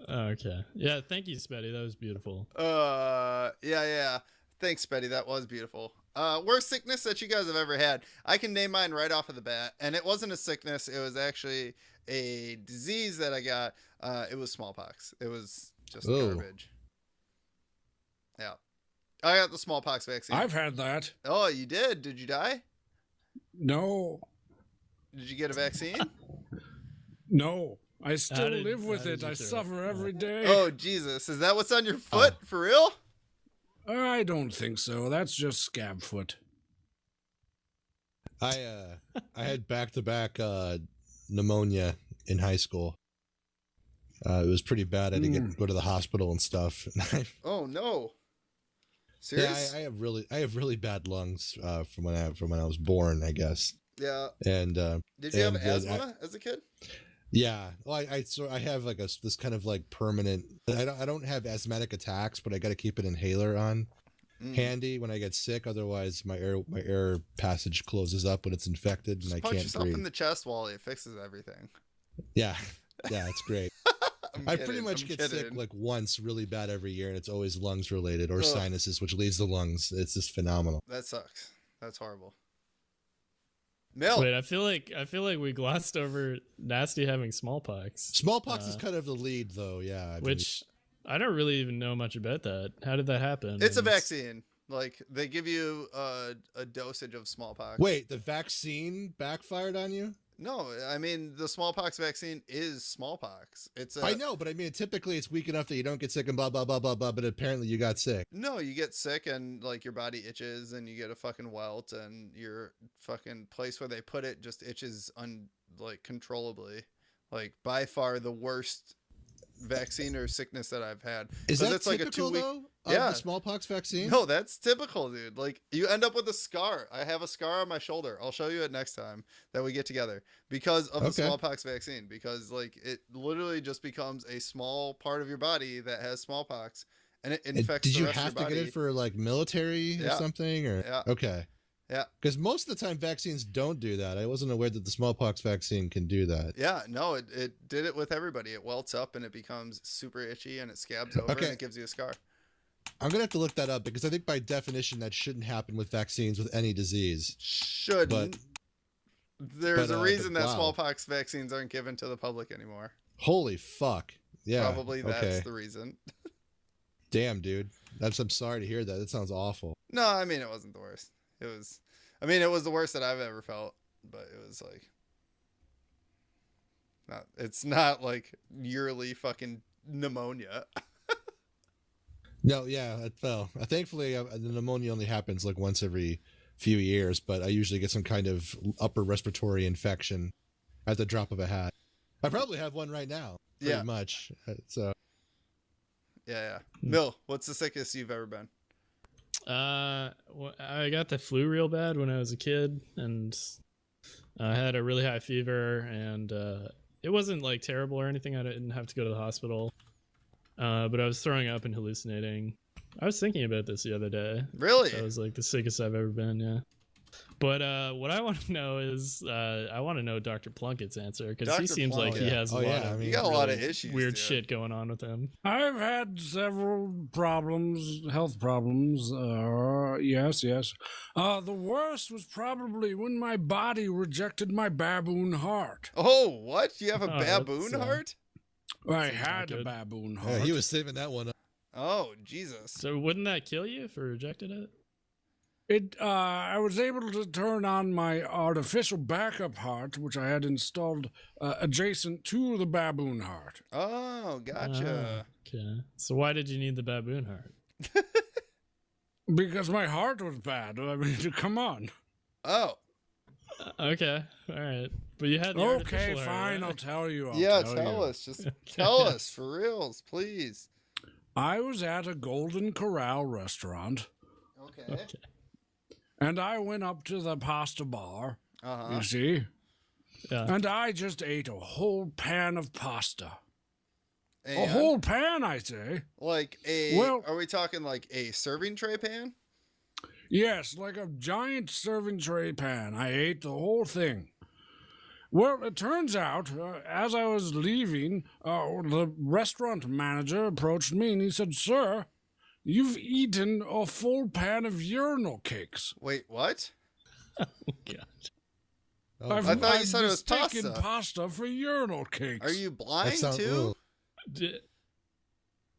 Okay. Yeah, thank you, Spetty. That was beautiful.
Yeah. Thanks, Betty. That was beautiful. Worst sickness that you guys have ever had. I can name mine right off of the bat, and it wasn't a sickness. It was actually a disease that I got. It was smallpox. It was just
Oh.
garbage. Yeah. I got the smallpox vaccine.
I've had that.
Oh, you did? Did you die?
No.
Did you get a vaccine?
No. I still
did-
live with
how
it.
did you
I
do it?
suffer every day.
Oh, Jesus. Is that what's on your foot? For real?
I don't think so. That's just scab foot.
I had back-to-back pneumonia in high school. It was pretty bad. I had to go to the hospital and stuff.
Oh, no.
Yeah,
Serious?
I have really bad lungs from when I was born, I guess.
Yeah.
And
Did you have
and,
asthma as a kid?
yeah, well, I have like this kind of like permanent. I don't have asthmatic attacks, but I got to keep an inhaler on handy when I get sick. Otherwise, my air passage closes up when it's infected,
Just
and I
punch
can't
yourself
breathe.
in the chest, Wally. It fixes everything.
Yeah, it's great. I pretty much
I'm
get sick
kidding.
like once really bad every year, and it's always lungs related or
Ugh.
sinuses, which leads to lungs. It's just phenomenal.
That sucks. That's horrible. Mel.
Wait, I feel like we glossed over Nasty having smallpox.
Smallpox is kind of the lead, though. Yeah. I mean,
Which I don't really even know much about that. How did that happen?
It's a vaccine. Like, they give you a dosage of smallpox.
wait, the vaccine backfired on you?
No, I mean, the smallpox vaccine is smallpox.
I know, but I mean, typically it's weak enough that you don't get sick and blah, blah, blah, blah, blah, but apparently you got sick.
No, you get sick and, like, your body itches and you get a fucking welt and your fucking place where they put it just itches controllably. Like, by far the worst vaccine or sickness that I've had.
Is that
it's
typical,
like a 2-week...
though, of
Yeah.
the smallpox vaccine?
No, that's typical, dude. Like, you end up with a scar. I have a scar on my shoulder. I'll show you it next time that we get together because of the smallpox vaccine. Because, like, it literally just becomes a small part of your body that has smallpox, and it infects
Did
the
you
rest
have
of
to
your body.
get it for, like, military or something? Or
Yeah.
Okay.
Yeah.
Because most of the time vaccines don't do that. I wasn't aware that the smallpox vaccine can do that.
Yeah, no, it did it with everybody. It welts up and it becomes super itchy and it scabs over and it gives you a scar.
I'm going to have to look that up because I think by definition that shouldn't happen with vaccines with any disease.
Shouldn't. There's a reason that
wow.
smallpox vaccines aren't given to the public anymore.
Holy fuck. Yeah.
Probably that's the reason.
Damn, dude. I'm sorry to hear that. That sounds awful.
No, I mean, it wasn't the worst. It was the worst that I've ever felt, but it was like, it's not like yearly fucking pneumonia.
No, yeah, it fell. Thankfully, the pneumonia only happens like once every few years, but I usually get some kind of upper respiratory infection at the drop of a hat. I probably have one right now, pretty much. So,
yeah. Mill, what's the sickest you've ever been?
I got the flu real bad when I was a kid, and I had a really high fever, and it wasn't like terrible or anything. I didn't have to go to the hospital, but I was throwing up and hallucinating. I was thinking about this the other day.
Really?
That was like the sickest I've ever been. Yeah. But what I want to know is, I want to know Dr. Plunkett's answer, because he seems like he has a lot of
issues,
weird shit going on with him.
I've had several problems, health problems. Yes. The worst was probably when my body rejected my baboon heart.
Oh, what? You have a baboon heart?
I had a baboon heart.
Yeah, he was saving that one up.
Oh, Jesus.
So wouldn't that kill you if it rejected it?
I was able to turn on my artificial backup heart, which I had installed adjacent to the baboon heart.
Oh, gotcha.
Okay. So why did you need the baboon heart?
Because my heart was bad. I mean, come on.
Oh.
Okay. All right. But you had the
okay,
artificial
fine.
heart, right?
I'll tell you.
Tell us. Just tell us for reals, please.
I was at a Golden Corral restaurant.
Okay.
And I went up to the pasta bar, you see?
Yeah.
And I just ate a whole pan of pasta.
And
a whole pan, I say.
Like are we talking like a serving tray pan?
Yes, like a giant serving tray pan. I ate the whole thing. Well, it turns out, as I was leaving, the restaurant manager approached me and he said, "Sir, you've eaten a full pan of urinal cakes."
Wait, what?
Oh, God.
I thought you said it was
mistaken
pasta.
pasta for urinal cakes.
Are you blind too?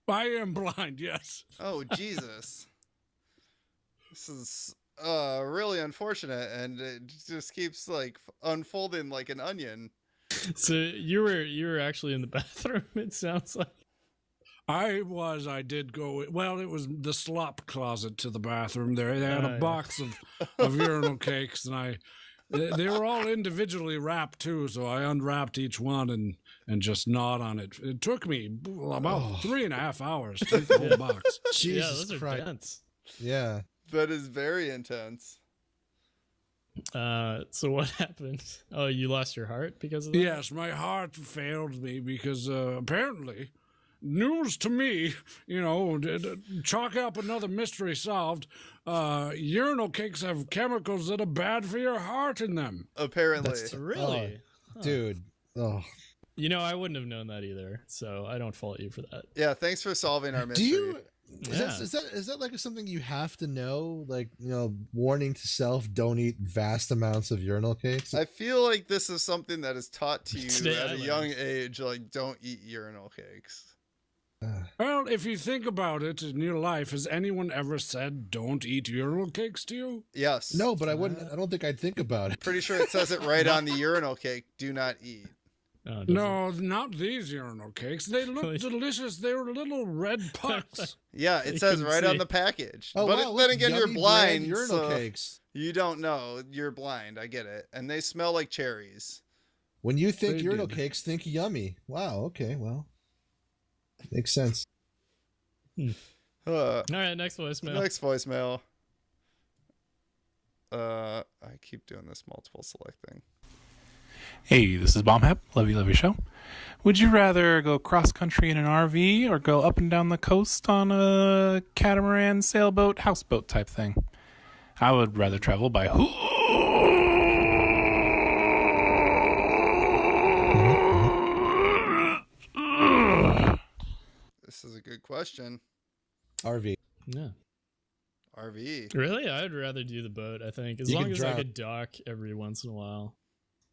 I am blind, yes.
Oh, Jesus. This is really unfortunate, and it just keeps like unfolding like an onion.
So you were actually in the bathroom, it sounds like.
I did go. Well, it was the slop closet to the bathroom there. They had a box of urinal cakes, and they were all individually wrapped too, so I unwrapped each one and just gnawed on it. It took me about 3.5 hours to eat the whole box.
Jesus those are dense.
Yeah.
That is very intense.
So what happened? Oh, you lost your heart because of that?
Yes, my heart failed me because apparently, news to me, chalk up another mystery solved. Urinal cakes have chemicals that are bad for your heart in them.
Apparently.
Really?
Dude. Oh.
I wouldn't have known that either, so I don't fault you for that.
Yeah, thanks for solving our mystery.
Is that like something you have to know? Like, warning to self: don't eat vast amounts of urinal cakes.
I feel like this is something that is taught to you
Today
at
I
a
learned.
young age. Like, don't eat urinal cakes.
Well, if you think about it in your life, has anyone ever said don't eat urinal cakes to you?
Yes.
No, but I wouldn't. I don't think I'd think about it.
Pretty sure it says it right on the urinal cake. Do not eat.
Oh, it doesn't.
No, not these urinal cakes. They look delicious. They were little red pucks.
Yeah, it
You
says
can
right on
see.
the package.
Oh,
but
wow,
then
look,
again, you're
yummy
blind.
brand urinal
So
cakes.
you don't know. You're blind. I get it. And they smell like cherries.
When you think
They
urinal
did.
cakes, think yummy. Wow. Okay. Well, makes sense.
Uh,
All right, next voicemail.
Next voicemail. I keep doing this multiple select thing.
Hey, this is Bombhap. Love you show. Would you rather go cross country in an RV or go up and down the coast on a catamaran, sailboat, houseboat type thing? I would rather travel by
This is a good question.
RV.
Yeah.
RV.
Really? I'd rather do the boat, I think. As
You
long
can
as I
drown.
could dock every once in a while.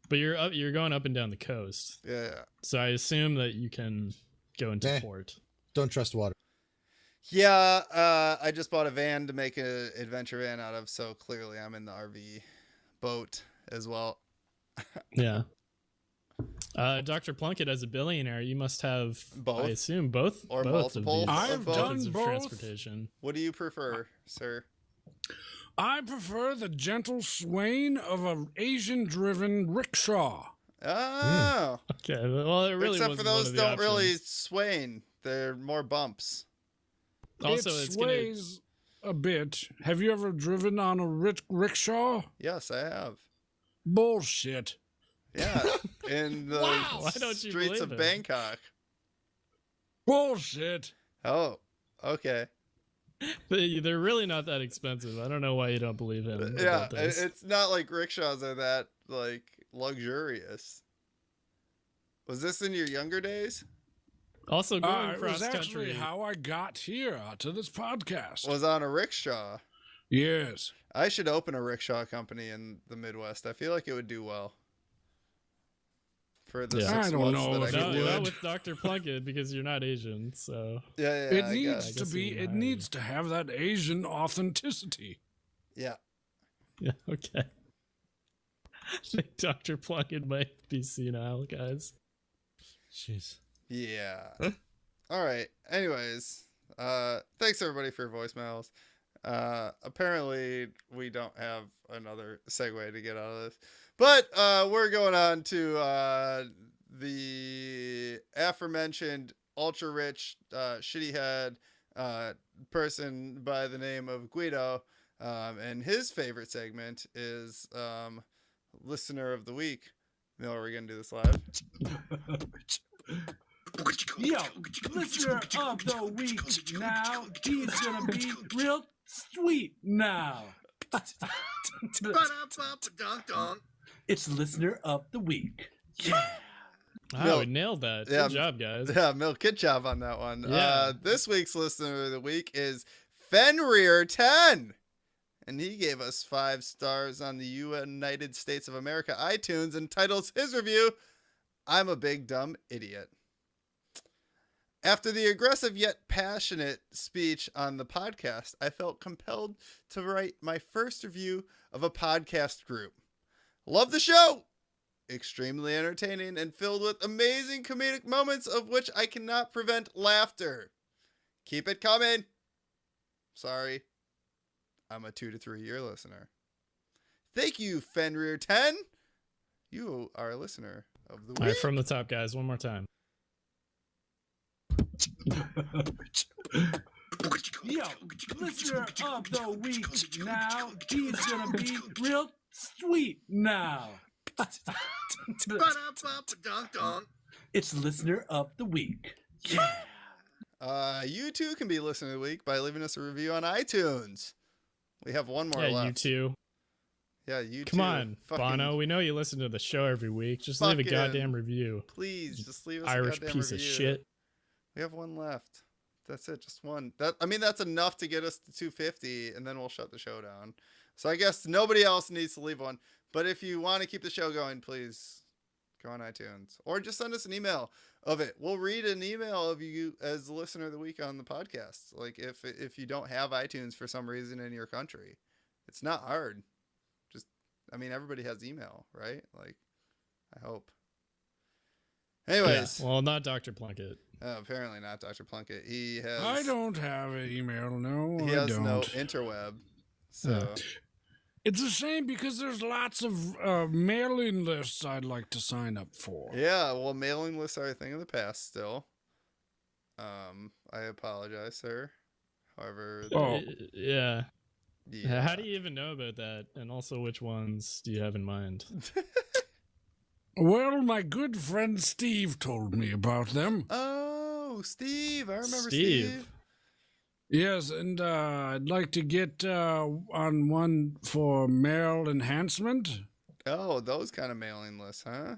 But you're going up and down the coast.
Yeah.
So I assume that you can go into
Eh.
port.
Don't trust water.
Yeah. I just bought a van to make an adventure van out of, so clearly I'm in the RV boat as well.
Yeah. Dr. Plunkett, as a billionaire, you must have
Both?
I assume both
Or
both of
multiples
these
of
I've
both?
done
methods of
both.
transportation.
What do you prefer, sir?
I prefer the gentle swain of an Asian-driven rickshaw.
Oh.
Okay, well, it really
Except for
wasn't one
those
of the
don't really
options.
swain. They're more bumps.
Also,
it
it's gonna.
sways a bit. Have you ever driven on a rickshaw?
Yes, I have.
Bullshit.
Yeah. In the
Why don't you
streets of
believe him?
Bangkok.
Bullshit.
Oh. Okay.
They're really not that expensive. I don't know why you don't believe him.
Yeah,
about this.
it's not like rickshaws are that like luxurious. Was this in your younger days?
Also, going
It was
cross
actually
country.
how I got here to this podcast.
Was on a rickshaw.
Yes.
I should open a rickshaw company in the Midwest. I feel like it would do well. For the
Yeah.
6
I don't
months
know
that I
if
could
No,
do
not
it.
with Dr. Plunkett because you're not Asian. So
Yeah,
It
I
needs
guess.
to be.
you
It
hire
needs to have that Asian authenticity.
Yeah.
yeah, okay. I think Dr. Plunkett might be senile, guys.
Jeez.
Yeah. All right. Anyways, thanks everybody for your voicemails. Apparently we don't have another segue to get out of this, but we're going on to the aforementioned ultra rich shitty head person by the name of Gweedo, and his favorite segment is listener of the week. Mil, are we gonna do this live?
Yo, listener of the week now. He's gonna be real sweet now. It's listener of the week. Yeah.
Wow,
No.
we nailed that.
Yeah,
Good job, guys.
Yeah, Mil, good job on that one.
Yeah.
This week's listener of the week is Fenrir10. And he gave us 5 stars on the United States of America iTunes and titles his review, I'm a Big Dumb Idiot. After the aggressive yet passionate speech on the podcast, I felt compelled to write my first review of a podcast group. Love the show! Extremely entertaining and filled with amazing comedic moments of which I cannot prevent laughter. Keep it coming. Sorry. I'm a 2 to 3 year listener. Thank you, Fenrir10. You are a listener of the week.
All right, from the top, guys. One more time.
Yo, listener of the week now. He's gonna be real sweet now. It's listener of the week. Yeah.
You too can be listener of the week by leaving us a review on iTunes. We have one more
Yeah,
left.
you too.
Yeah, you
Come
too.
on,
Fucking-
Bono. We know you listen to the show every week. Just leave a
Fucking-
goddamn review.
Please, just leave us
Irish
a goddamn
piece
review.
of shit.
We have one left. That's it. Just one. That's enough to get us to 250, and then we'll shut the show down. So I guess nobody else needs to leave one. But if you want to keep the show going, please go on iTunes or just send us an email of it. We'll read an email of you as the listener of the week on the podcast. Like if you don't have iTunes for some reason in your country, it's not hard. Everybody has email, right? Like, I hope. Anyways.
Yeah, well, not Dr. Plunkett.
Apparently not Dr. Plunkett. He has.
I don't have an email. No,
he
I
has
don't.
no interweb. So.
It's a shame because there's lots of mailing lists I'd like to sign up for.
Yeah, well, mailing lists are a thing of the past still. I apologize, sir. However,
yeah. How do you even know about that? And also, which ones do you have in mind?
Well, my good friend Steve told me about them.
Oh, Steve. I remember Steve.
Yes, and I'd like to get on one for mail enhancement.
Oh, those kind of mailing lists, huh?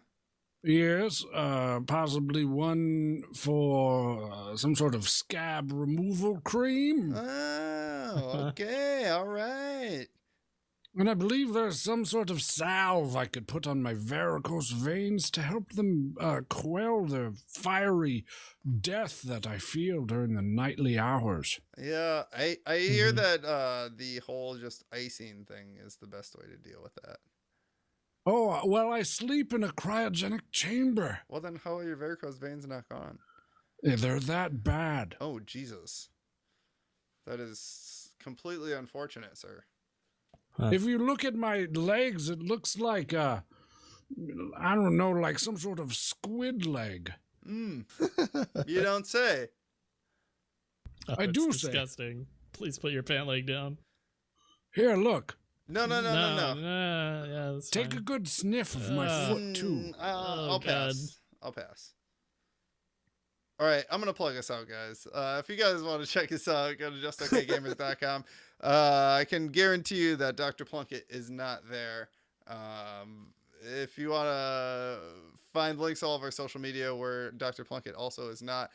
Yes, possibly one for some sort of scab removal cream.
Oh, okay, all right.
And I believe there's some sort of salve I could put on my varicose veins to help them quell the fiery death that I feel during the nightly hours.
Yeah, I hear that the whole just icing thing is the best way to deal with that.
Oh, well, I sleep in a cryogenic chamber.
Well, then how are your varicose veins not gone?
They're that bad.
Oh, Jesus. That is completely unfortunate, sir.
If you look at my legs, it looks like, I don't know, like some sort of squid leg.
You don't say.
I do
say. Disgusting. Please put your pant leg down.
Here, look.
No.
Yeah,
take a good sniff of my foot, too.
I'll pass. I'll pass. All right, I'm going to plug us out, guys. If you guys want to check us out, go to justokgamers.com. I can guarantee you that Dr. Plunkett is not there. If you want to find links all of our social media where Dr. Plunkett also is not,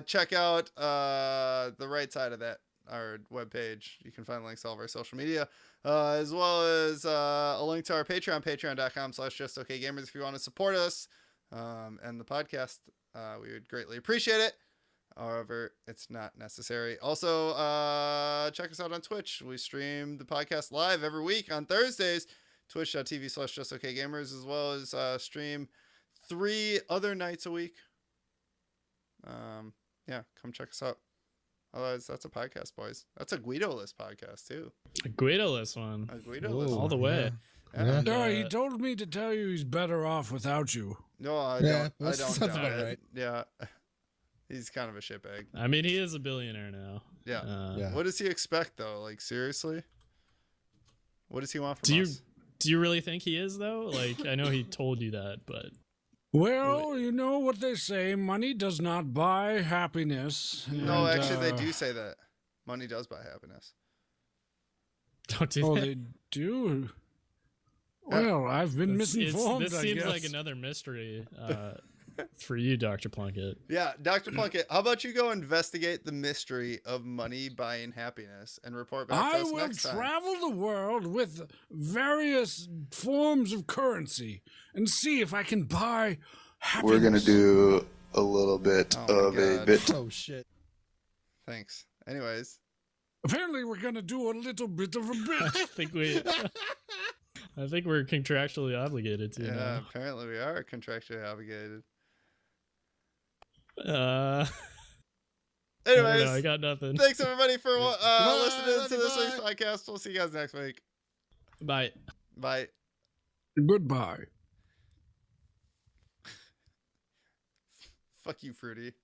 check out the right side of that, our webpage. You can find links to all of our social media, as well as a link to our Patreon, patreon.com/justokgamers if you want to support us and the podcast. We would greatly appreciate it. However, it's not necessary. Also, check us out on Twitch. We stream the podcast live every week on Thursdays, twitch.tv/justokgamers, as well as stream 3 other nights a week. Yeah, come check us out. Otherwise, that's a podcast, boys. That's a Gweedo-less podcast, too.
A Gweedo-less one.
A Gweedo-less
all the way.
Yeah.
No, he told me to tell you he's better off without you.
No, I don't. I don't
sounds
doubt
about
it.
right.
Yeah. He's kind of a shitbag.
I mean, he is a billionaire now.
Yeah. What does he expect, though? Like, seriously? What does he want from us?
Do you really think he is, though? Like, I know he told you that, but...
Well, you know what they say, money does not buy happiness.
No, actually, they do say that. Money does buy happiness.
Don't do that.
Oh, they do? Well, I've been misinformed,
This seems like another mystery for you, Dr. Plunkett.
Yeah, Dr. Plunkett, how about you go investigate the mystery of money buying happiness and report back to us next time?
I will travel the world with various forms of currency and see if I can buy happiness.
We're going to do a little bit of a bit.
Oh, shit.
Thanks. Anyways.
Apparently, we're going to do a little bit of a bit.
I think we're contractually obligated to.
Yeah,
now.
Apparently we are contractually obligated. Anyways,
I got nothing.
Thanks everybody for listening to this week's podcast. We'll see you guys next week.
Bye.
Bye.
Goodbye.
Fuck you, Fruity.